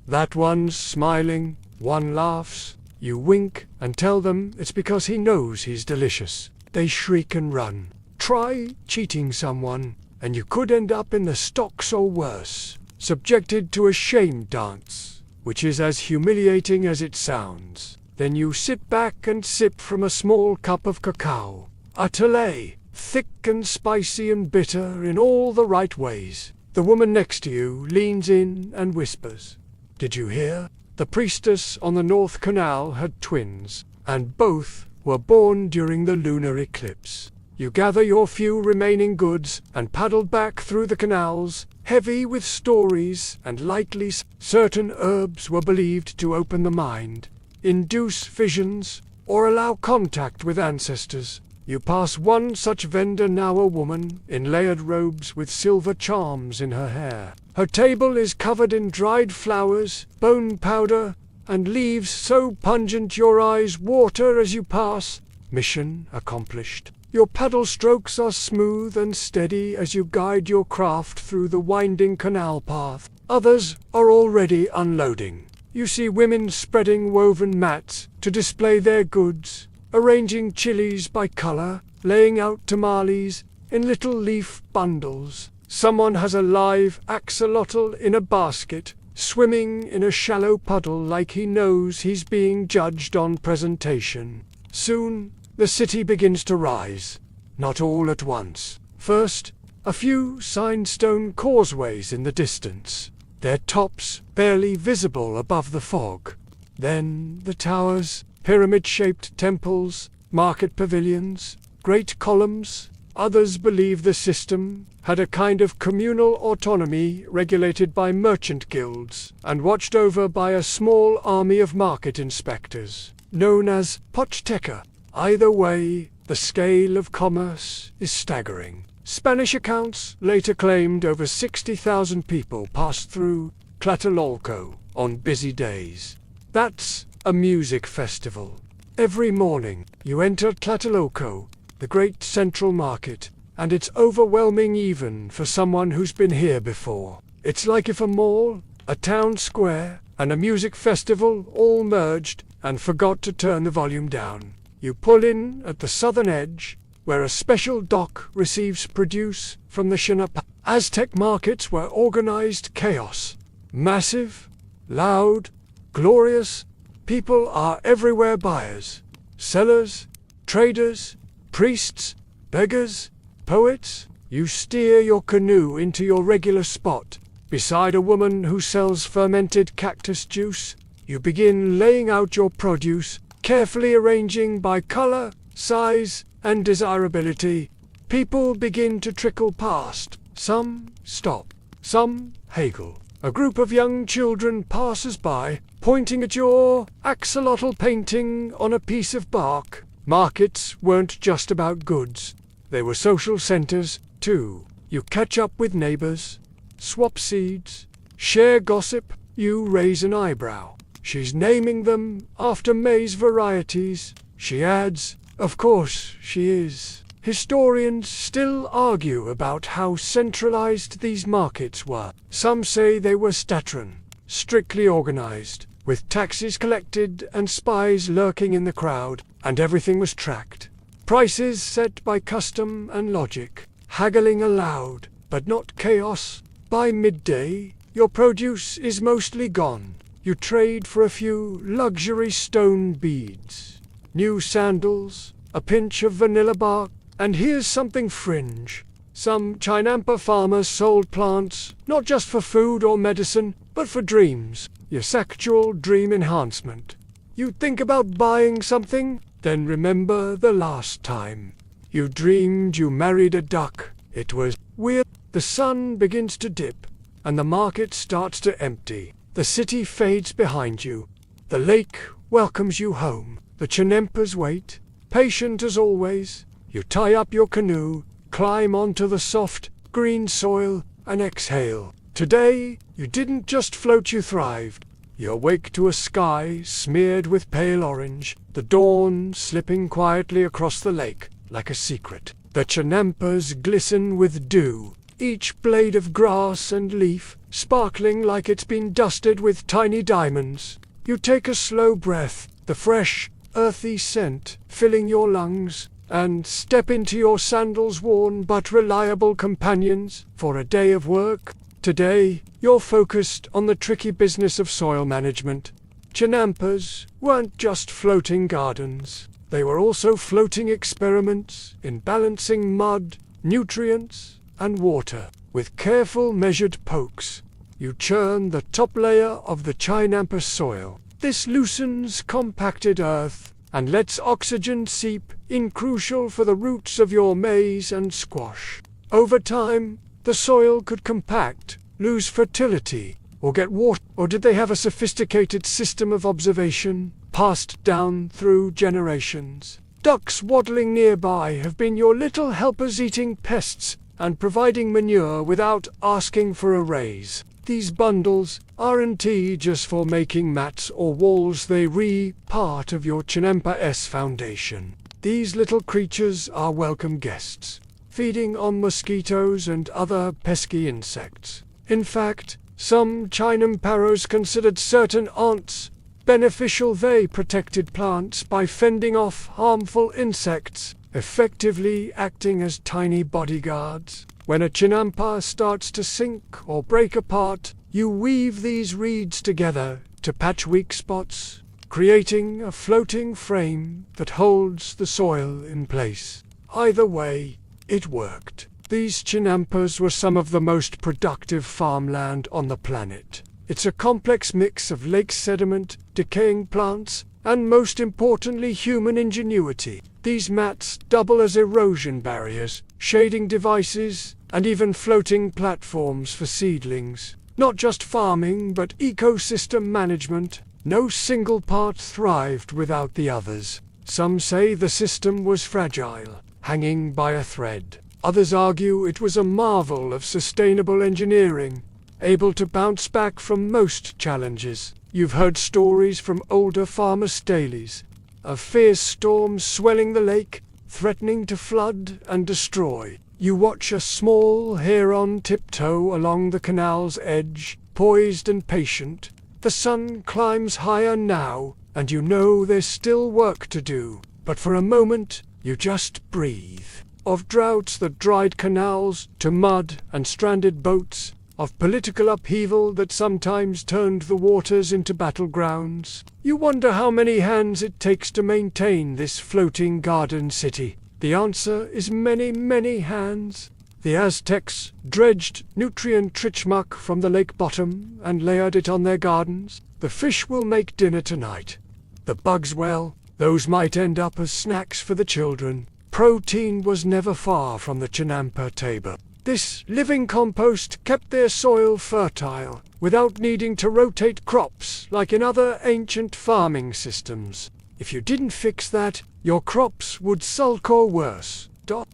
That one's smiling, one laughs. You wink and tell them it's because he knows he's delicious. They shriek and run. Try cheating someone, and you could end up in the stocks or worse, subjected to a shame dance, which is as humiliating as it sounds. Then you sit back and sip from a small cup of cacao. Atelier, thick and spicy and bitter in all the right ways. The woman next to you leans in and whispers, "Did you hear? The priestess on the North Canal had twins, and both were born during the lunar eclipse." You gather your few remaining goods and paddle back through the canals, heavy with stories and lightly. Certain herbs were believed to open the mind, induce visions, or allow contact with ancestors. You pass one such vendor, now a woman, in layered robes with silver charms in her hair. Her table is covered in dried flowers, bone powder, and leaves so pungent your eyes water as you pass. Mission accomplished. Your paddle strokes are smooth and steady as you guide your craft through the winding canal path. Others are already unloading. You see women spreading woven mats to display their goods, arranging chilies by color, laying out tamales in little leaf bundles. Someone has a live axolotl in a basket, swimming in a shallow puddle like he knows he's being judged on presentation. Soon, the city begins to rise, not all at once. First, a few sandstone causeways in the distance, their tops barely visible above the fog. Then the towers, pyramid-shaped temples, market pavilions, great columns. Others believe the system had a kind of communal autonomy regulated by merchant guilds and watched over by a small army of market inspectors, known as Pochteka. Either way, the scale of commerce is staggering. Spanish accounts later claimed over 60,000 people passed through Tlatelolco on busy days. That's a music festival. Every morning, you enter Tlatelolco, the great central market, and it's overwhelming even for someone who's been here before. It's like if a mall, a town square, and a music festival all merged and forgot to turn the volume down. You pull in at the southern edge, where a special dock receives produce from the Shinapa. Aztec markets were organized chaos. Massive, loud, glorious. People are everywhere: buyers, sellers, traders, priests, beggars, poets. You steer your canoe into your regular spot, beside a woman who sells fermented cactus juice. You begin laying out your produce, carefully arranging by color, size, and desirability. People begin to trickle past, Some stop, some haggle. A group of young children passes by, pointing at your axolotl painting on a piece of bark. Markets weren't just about goods. They were social centers, too. You catch up with neighbors, swap seeds, share gossip. You raise an eyebrow. She's naming them after maize varieties. She adds, of course she is. Historians still argue about how centralized these markets were. Some say they were statron, strictly organized, with taxes collected and spies lurking in the crowd, and everything was tracked. Prices set by custom and logic, haggling aloud, but not chaos. By midday, your produce is mostly gone. You trade for a few luxury stone beads, new sandals, a pinch of vanilla bark, and here's something fringe. Some Chinampa farmers sold plants, not just for food or medicine, but for dreams. Your sexual dream enhancement. You think about buying something, then remember the last time you dreamed you married a duck. It was weird. The sun begins to dip, and the market starts to empty. The city fades behind you. The lake welcomes you home. The Chinampas wait, patient as always. You tie up your canoe, climb onto the soft, green soil, and exhale. Today, you didn't just float, you thrived. You awake to a sky smeared with pale orange, the dawn slipping quietly across the lake, like a secret. The Chinampas glisten with dew, each blade of grass and leaf sparkling like it's been dusted with tiny diamonds. You take a slow breath, the fresh, earthy scent filling your lungs, and step into your sandals-worn but reliable companions for a day of work. Today, you're focused on the tricky business of soil management. Chinampas weren't just floating gardens. They were also floating experiments in balancing mud, nutrients, and water. With careful measured pokes, you churn the top layer of the Chinampa soil. This loosens compacted earth and lets oxygen seep in, crucial for the roots of your maize and squash. Over time, the soil could compact, lose fertility, or get water. Or did they have a sophisticated system of observation, passed down through generations? Ducks waddling nearby have been your little helpers, eating pests and providing manure without asking for a raise. These bundles aren't just for making mats or walls, they part of your Chinampa-S foundation. These little creatures are welcome guests, feeding on mosquitoes and other pesky insects. In fact, some Chinamperos considered certain ants beneficial. They protected plants by fending off harmful insects, effectively acting as tiny bodyguards. When a Chinampa starts to sink or break apart, you weave these reeds together to patch weak spots, creating a floating frame that holds the soil in place. Either way, it worked. These Chinampas were some of the most productive farmland on the planet. It's a complex mix of lake sediment, decaying plants, and most importantly, human ingenuity. These mats double as erosion barriers, shading devices, and even floating platforms for seedlings. Not just farming, but ecosystem management. No single part thrived without the others. Some say the system was fragile, hanging by a thread. Others argue it was a marvel of sustainable engineering, able to bounce back from most challenges. You've heard stories from older farmer Staleys of fierce storms swelling the lake, threatening to flood and destroy. You watch a small heron tiptoe along the canal's edge, poised and patient. The sun climbs higher now, and you know there's still work to do. But for a moment, you just breathe. Of droughts that dried canals to mud and stranded boats, of political upheaval that sometimes turned the waters into battlegrounds. You wonder how many hands it takes to maintain this floating garden city. The answer is many, many hands. The Aztecs dredged nutrient-rich muck from the lake bottom and layered it on their gardens. The fish will make dinner tonight. The bugs, well, those might end up as snacks for the children. Protein was never far from the Chinampa table. This living compost kept their soil fertile, without needing to rotate crops like in other ancient farming systems. If you didn't fix that, your crops would sulk or worse.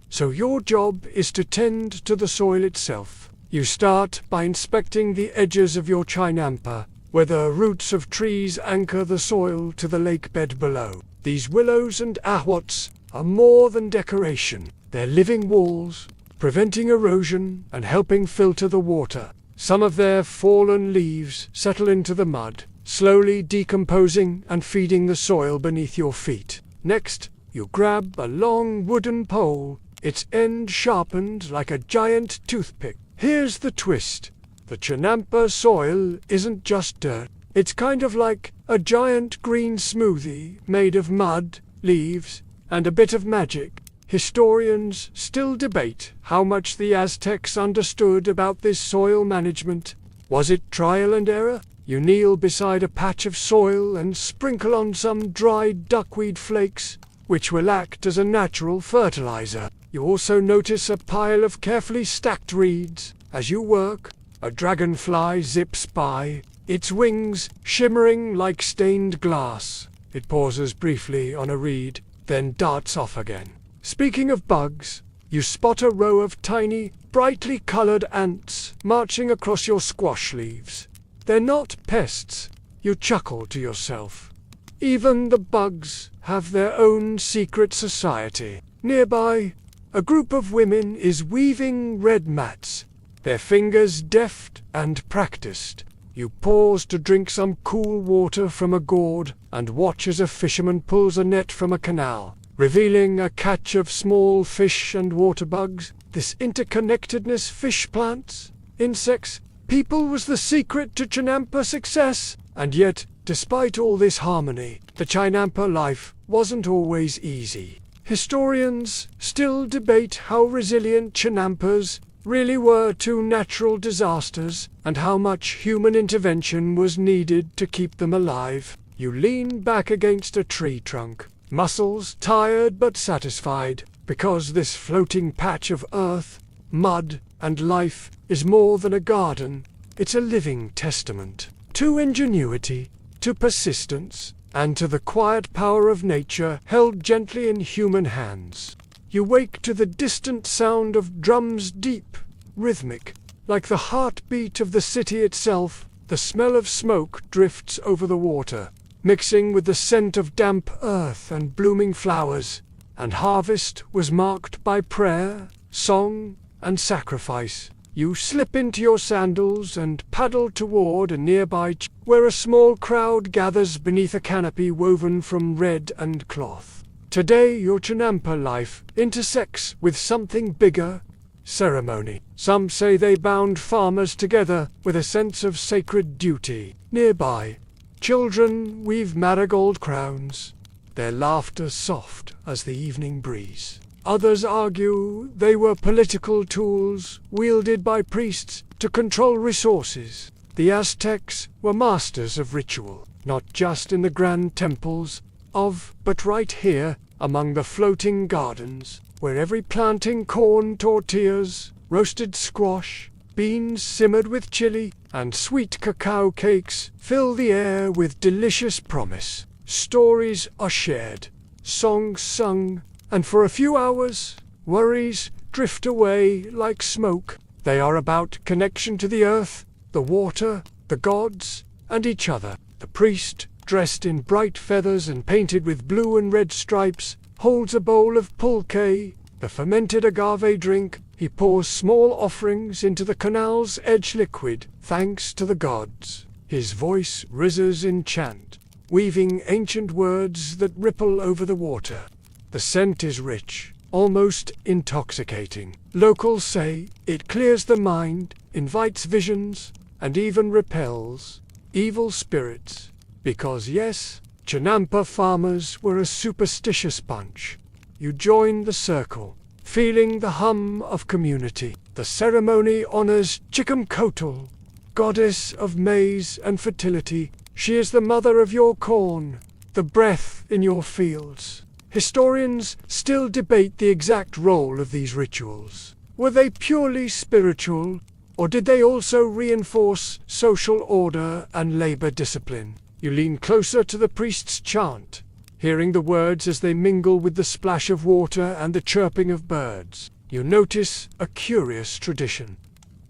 So your job is to tend to the soil itself. You start by inspecting the edges of your chinampa, where the roots of trees anchor the soil to the lake bed below. These willows and ahwats are more than decoration. They're living walls, preventing erosion and helping filter the water. Some of their fallen leaves settle into the mud, slowly decomposing and feeding the soil beneath your feet. Next, you grab a long wooden pole, its end sharpened like a giant toothpick. Here's the twist. The chinampa soil isn't just dirt. It's kind of like a giant green smoothie made of mud, leaves, and a bit of magic. Historians still debate how much the Aztecs understood about this soil management. Was it trial and error? You kneel beside a patch of soil and sprinkle on some dried duckweed flakes, which will act as a natural fertilizer. You also notice a pile of carefully stacked reeds. As you work, a dragonfly zips by, its wings shimmering like stained glass. It pauses briefly on a reed, then darts off again. Speaking of bugs, you spot a row of tiny, brightly colored ants marching across your squash leaves. They're not pests, you chuckle to yourself. Even the bugs have their own secret society. Nearby, a group of women is weaving red mats, their fingers deft and practiced. You pause to drink some cool water from a gourd and watch as a fisherman pulls a net from a canal, revealing a catch of small fish and water bugs. This interconnectedness, fish, plants, insects, people, was the secret to chinampa success. And yet, despite all this harmony, the chinampa life wasn't always easy. Historians still debate how resilient chinampas really were to natural disasters, and how much human intervention was needed to keep them alive. You lean back against a tree trunk, muscles tired but satisfied, because this floating patch of earth, mud, and life is more than a garden. It's a living testament to ingenuity, to persistence, and to the quiet power of nature held gently in human hands. You wake to the distant sound of drums, deep, rhythmic, like the heartbeat of the city itself. The smell of smoke drifts over the water, mixing with the scent of damp earth and blooming flowers. And harvest was marked by prayer, song, and sacrifice. You slip into your sandals and paddle toward a nearby where a small crowd gathers beneath a canopy woven from red and cloth. Today your chinampa life intersects with something bigger, ceremony. Some say they bound farmers together with a sense of sacred duty. Nearby, children weave marigold crowns, their laughter soft as the evening breeze. Others argue they were political tools wielded by priests to control resources. The Aztecs were masters of ritual, not just in the grand temples, but right here, among the floating gardens, where every planting corn tortillas, roasted squash, beans simmered with chili, and sweet cacao cakes fill the air with delicious promise. Stories are shared, songs sung, and for a few hours, worries drift away like smoke. They are about connection to the earth, the water, the gods, and each other. The priest, dressed in bright feathers and painted with blue and red stripes, holds a bowl of pulque, the fermented agave drink. He pours small offerings into the canal's edge liquid, thanks to the gods. His voice rises in chant, weaving ancient words that ripple over the water. The scent is rich, almost intoxicating. Locals say it clears the mind, invites visions, and even repels evil spirits. Because yes, chinampa farmers were a superstitious bunch. You join the circle, feeling the hum of community. The ceremony honors Chicamcotl, goddess of maize and fertility. She is the mother of your corn, the breath in your fields. Historians still debate the exact role of these rituals. Were they purely spiritual, or did they also reinforce social order and labor discipline? You lean closer to the priest's chant, hearing the words as they mingle with the splash of water and the chirping of birds. You notice a curious tradition.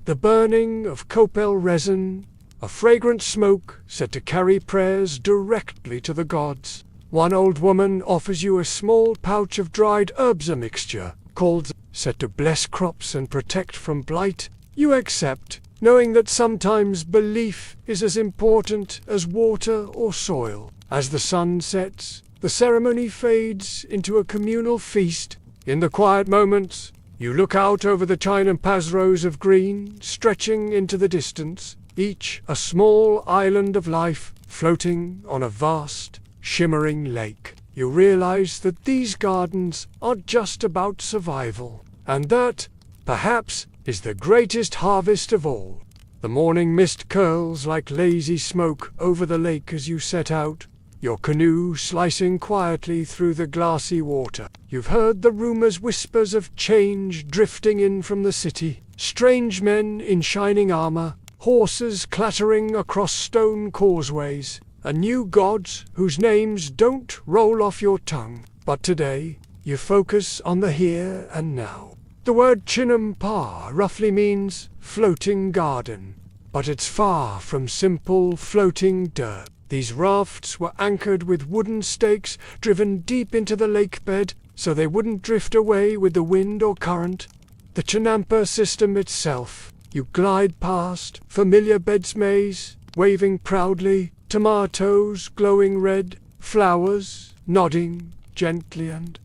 The burning of copal resin, a fragrant smoke said to carry prayers directly to the gods. One old woman offers you a small pouch of dried herbs, a mixture called said to bless crops and protect from blight. You accept, knowing that sometimes belief is as important as water or soil. As the sun sets, the ceremony fades into a communal feast. In the quiet moments, you look out over the Chinampas rows of green, stretching into the distance, each a small island of life floating on a vast, shimmering lake. You realize that these gardens aren't just about survival, and that, perhaps, is the greatest harvest of all. The morning mist curls like lazy smoke over the lake as you set out, your canoe slicing quietly through the glassy water. You've heard the rumors, whispers of change drifting in from the city, strange men in shining armor, horses clattering across stone causeways, and new gods whose names don't roll off your tongue. But today, you focus on the here and now. The word Chinampa roughly means floating garden, but it's far from simple floating dirt. These rafts were anchored with wooden stakes driven deep into the lake bed so they wouldn't drift away with the wind or current. The Chinampa system itself, you glide past, familiar bed's maze, waving proudly, tomatoes glowing red, flowers nodding gently, and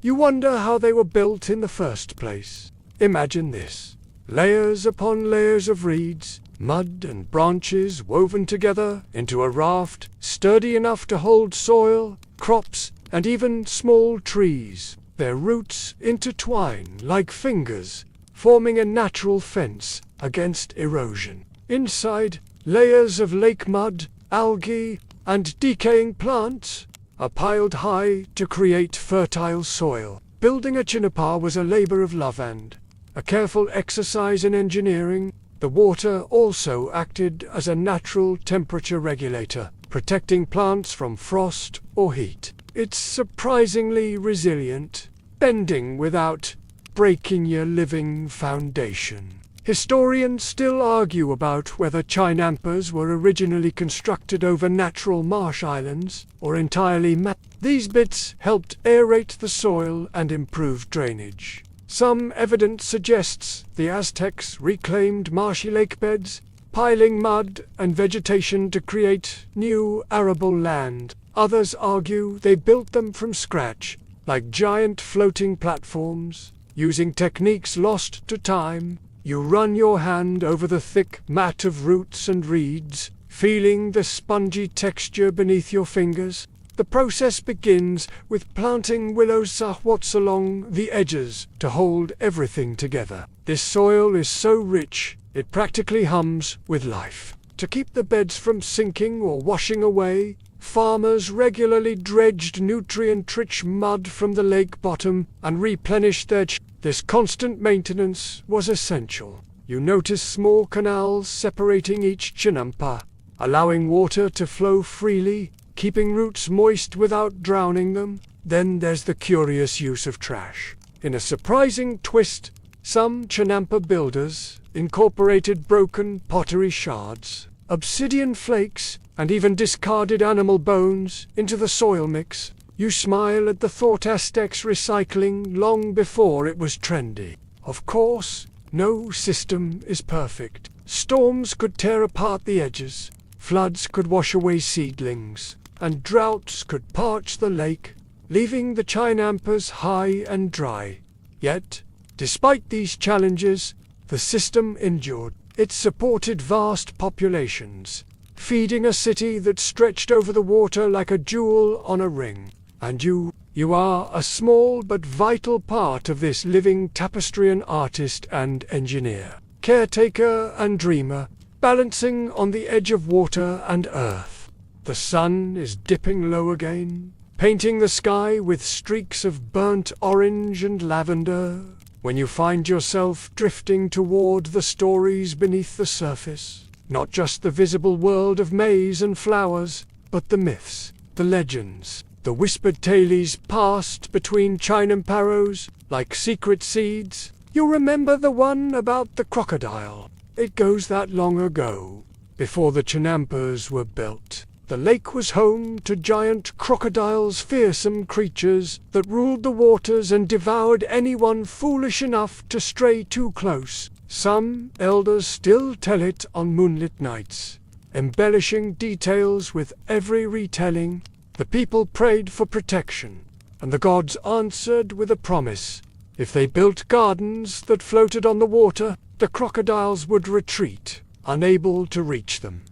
you wonder how they were built in the first place. Imagine this. Layers upon layers of reeds, mud and branches woven together into a raft, sturdy enough to hold soil, crops, and even small trees. Their roots intertwine like fingers, forming a natural fence against erosion. Inside, layers of lake mud, algae, and decaying plants are piled high to create fertile soil. Building a Chinampa was a labor of love and a careful exercise in engineering. The water also acted as a natural temperature regulator, protecting plants from frost or heat. It's surprisingly resilient, bending without breaking your living foundation. Historians still argue about whether Chinampas were originally constructed over natural marsh islands or entirely These bits helped aerate the soil and improve drainage. Some evidence suggests the Aztecs reclaimed marshy lake beds, piling mud and vegetation to create new arable land. Others argue they built them from scratch, like giant floating platforms, using techniques lost to time. You run your hand over the thick mat of roots and reeds, feeling the spongy texture beneath your fingers. The process begins with planting willow sahwats along the edges to hold everything together. This soil is so rich, it practically hums with life. To keep the beds from sinking or washing away, farmers regularly dredged nutrient-rich mud from the lake bottom and replenished their This constant maintenance was essential. You notice small canals separating each Chinampa, allowing water to flow freely, keeping roots moist without drowning them. Then there's the curious use of trash. In a surprising twist, some Chinampa builders incorporated broken pottery shards, obsidian flakes, and even discarded animal bones into the soil mix. You smile at the thought, Aztecs recycling long before it was trendy. Of course, no system is perfect. Storms could tear apart the edges, floods could wash away seedlings, and droughts could parch the lake, leaving the Chinampas high and dry. Yet, despite these challenges, the system endured. It supported vast populations, feeding a city that stretched over the water like a jewel on a ring. And you are a small but vital part of this living tapestry, an artist and engineer, caretaker and dreamer, balancing on the edge of water and earth. The sun is dipping low again, painting the sky with streaks of burnt orange and lavender. when you find yourself drifting toward the stories beneath the surface. Not just the visible world of maize and flowers, but the myths, the legends, the whispered tales passed between chinamparrows, like secret seeds. You'll remember the one about the crocodile. It goes that long ago, before the Chinampas were built. The lake was home to giant crocodiles, fearsome creatures that ruled the waters and devoured anyone foolish enough to stray too close. Some elders still tell it on moonlit nights, embellishing details with every retelling. The people prayed for protection, and the gods answered with a promise. If they built gardens that floated on the water, the crocodiles would retreat, unable to reach them.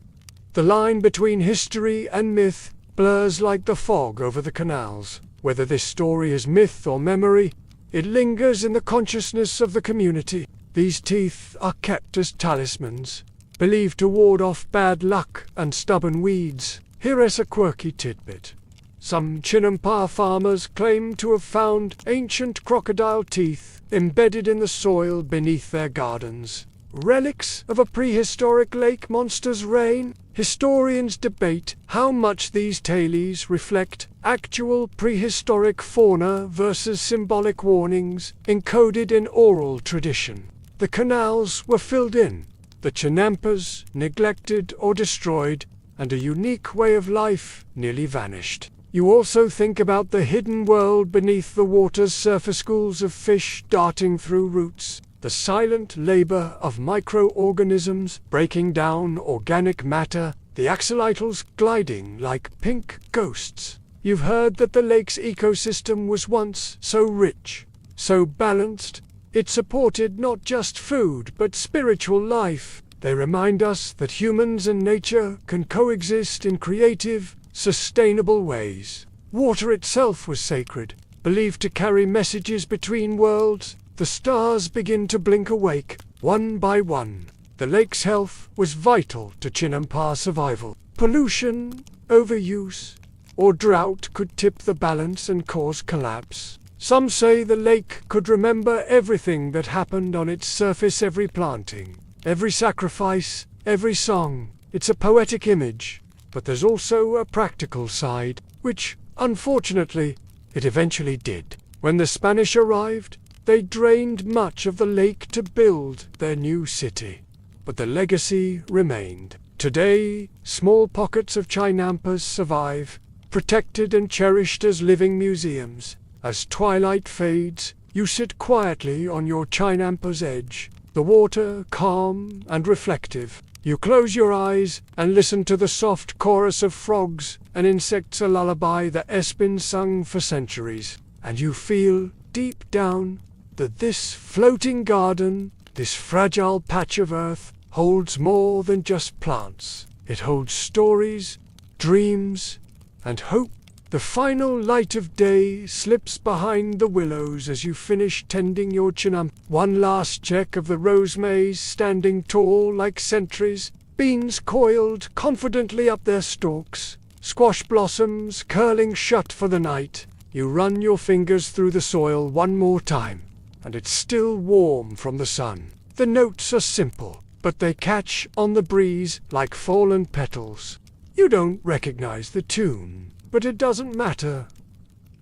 The line between history and myth blurs like the fog over the canals. Whether this story is myth or memory, it lingers in the consciousness of the community. These teeth are kept as talismans, believed to ward off bad luck and stubborn weeds. Here is a quirky tidbit. Some Chinampa farmers claim to have found ancient crocodile teeth embedded in the soil beneath their gardens. Relics of a prehistoric lake monster's reign? Historians debate how much these tales reflect actual prehistoric fauna versus symbolic warnings encoded in oral tradition. The canals were filled in, the Chinampas neglected or destroyed, and a unique way of life nearly vanished. You also think about the hidden world beneath the water's surface, schools of fish darting through roots, the silent labor of microorganisms breaking down organic matter, the axolotls gliding like pink ghosts. You've heard that the lake's ecosystem was once so rich, so balanced. It supported not just food but spiritual life. They remind us that humans and nature can coexist in creative, sustainable ways. Water itself was sacred, believed to carry messages between worlds. The stars begin to blink awake, one by one. The lake's health was vital to Chinampa survival. Pollution, overuse, or drought could tip the balance and cause collapse. Some say the lake could remember everything that happened on its surface, every planting, every sacrifice, every song. It's a poetic image, but there's also a practical side, which, unfortunately, it eventually did. When the Spanish arrived, they drained much of the lake to build their new city. But the legacy remained. Today, small pockets of Chinampas survive, protected and cherished as living museums. As twilight fades, you sit quietly on your Chinampa's edge, the water calm and reflective. You close your eyes and listen to the soft chorus of frogs and insects, a lullaby that has been sung for centuries. And you feel, deep down, that this floating garden, this fragile patch of earth, holds more than just plants. It holds stories, dreams, and hope. The final light of day slips behind the willows as you finish tending your Chinampa. One last check of the rose maize standing tall like sentries, beans coiled confidently up their stalks, squash blossoms curling shut for the night. You run your fingers through the soil one more time, and it's still warm from the sun. The notes are simple, but they catch on the breeze like fallen petals. You don't recognize the tune, but it doesn't matter.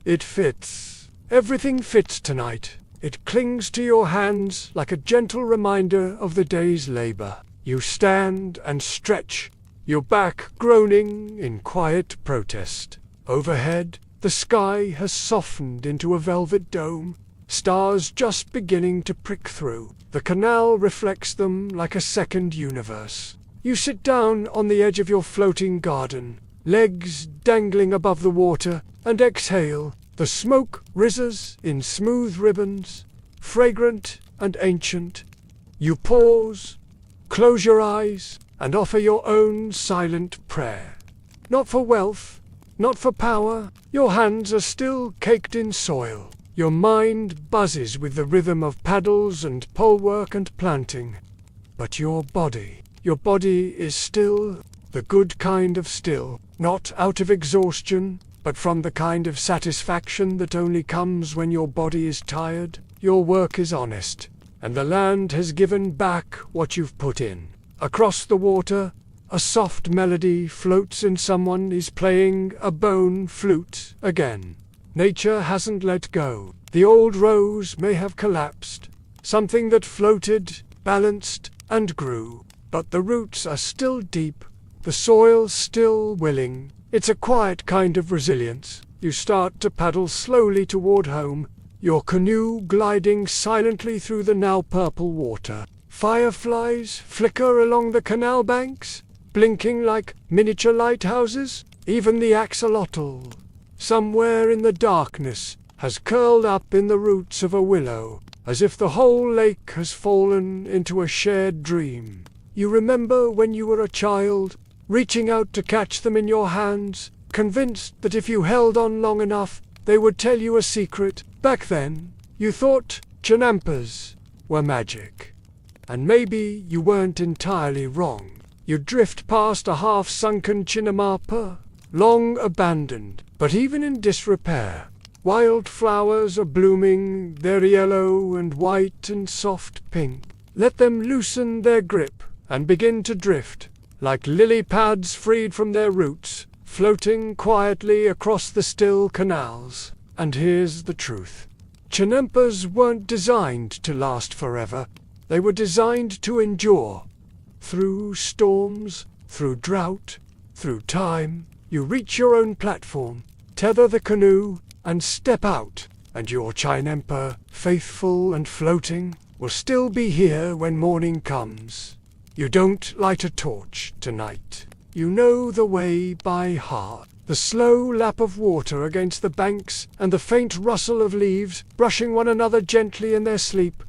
It fits. Everything fits tonight. It clings to your hands like a gentle reminder of the day's labor. You stand and stretch, your back groaning in quiet protest. Overhead, the sky has softened into a velvet dome, stars just beginning to prick through. The canal reflects them like a second universe. You sit down on the edge of your floating garden, legs dangling above the water, and exhale. The smoke rises in smooth ribbons, fragrant and ancient. You pause, close your eyes, and offer your own silent prayer. Not for wealth, not for power. Your hands are still caked in soil. Your mind buzzes with the rhythm of paddles and polework and planting. But your body is still, the good kind of still, not out of exhaustion, but from the kind of satisfaction that only comes when your body is tired. your work is honest, and the land has given back what you've put in. Across the water, a soft melody floats and someone is playing a bone flute again. Nature hasn't let go. The old rose may have collapsed, something that floated, balanced, and grew. But the roots are still deep, the soil still willing. It's a quiet kind of resilience. You start to paddle slowly toward home, your canoe gliding silently through the now purple water. Fireflies flicker along the canal banks, blinking like miniature lighthouses. Even the axolotl, somewhere in the darkness, has curled up in the roots of a willow, as if the whole lake has fallen into a shared dream. You remember when you were a child, reaching out to catch them in your hands, convinced that if you held on long enough, they would tell you a secret. Back then, you thought chinampas were magic. And maybe you weren't entirely wrong. You drift past a half-sunken chinamapa, long abandoned, but even in disrepair. Wildflowers are blooming, they're yellow and white and soft pink. Let them loosen their grip and begin to drift, like lily pads freed from their roots, floating quietly across the still canals. And here's the truth. Chinampas weren't designed to last forever. They were designed to endure. Through storms, through drought, through time, you reach your own platform, tether the canoe, and step out, and your chinampa, faithful and floating, will still be here when morning comes. You don't light a torch tonight. You know the way by heart. The slow lap of water against the banks and the faint rustle of leaves brushing one another gently in their sleep.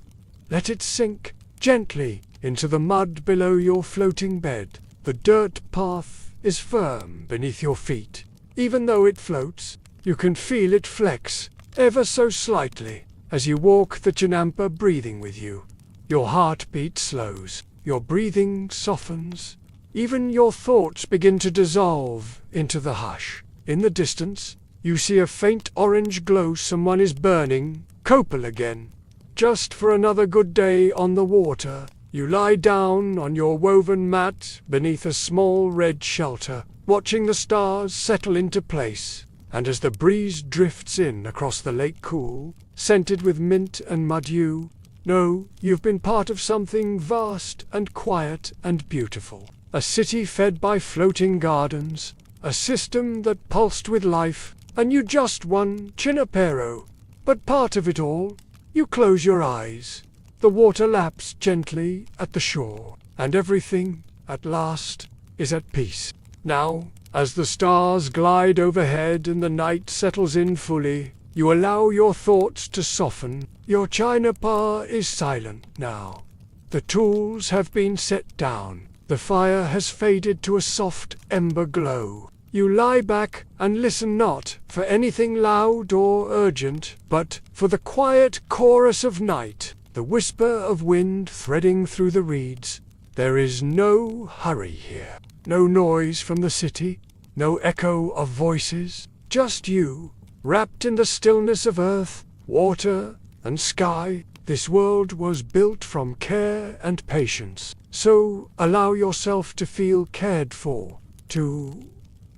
Let it sink gently into the mud below your floating bed. The dirt path is firm beneath your feet. Even though it floats, you can feel it flex, ever so slightly, as you walk the chinampa breathing with you. Your heartbeat slows, your breathing softens. Even your thoughts begin to dissolve into the hush. In the distance, you see a faint orange glow. Someone is burning copal again. Just for another good day on the water, you lie down on your woven mat beneath a small red shelter, watching the stars settle into place. And as the breeze drifts in across the lake cool, scented with mint and mud, you know you've been part of something vast and quiet and beautiful. A city fed by floating gardens, a system that pulsed with life, and you just one chinapero. But part of it all, you close your eyes. The water laps gently at the shore, and everything, at last, is at peace. Now, as the stars glide overhead and the night settles in fully, you allow your thoughts to soften. Your chinapa is silent now. The tools have been set down. The fire has faded to a soft ember glow. You lie back and listen, not for anything loud or urgent, but for the quiet chorus of night, the whisper of wind threading through the reeds. There is no hurry here, no noise from the city, no echo of voices, just you, wrapped in the stillness of earth, water, and sky. This world was built from care and patience. So allow yourself to feel cared for, to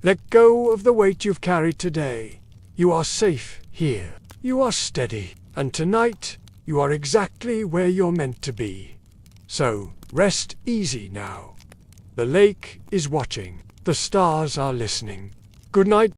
let go of the weight you've carried today. You are safe here. You are steady. And tonight, you are exactly where you're meant to be. So rest easy now. The lake is watching. The stars are listening. Good night.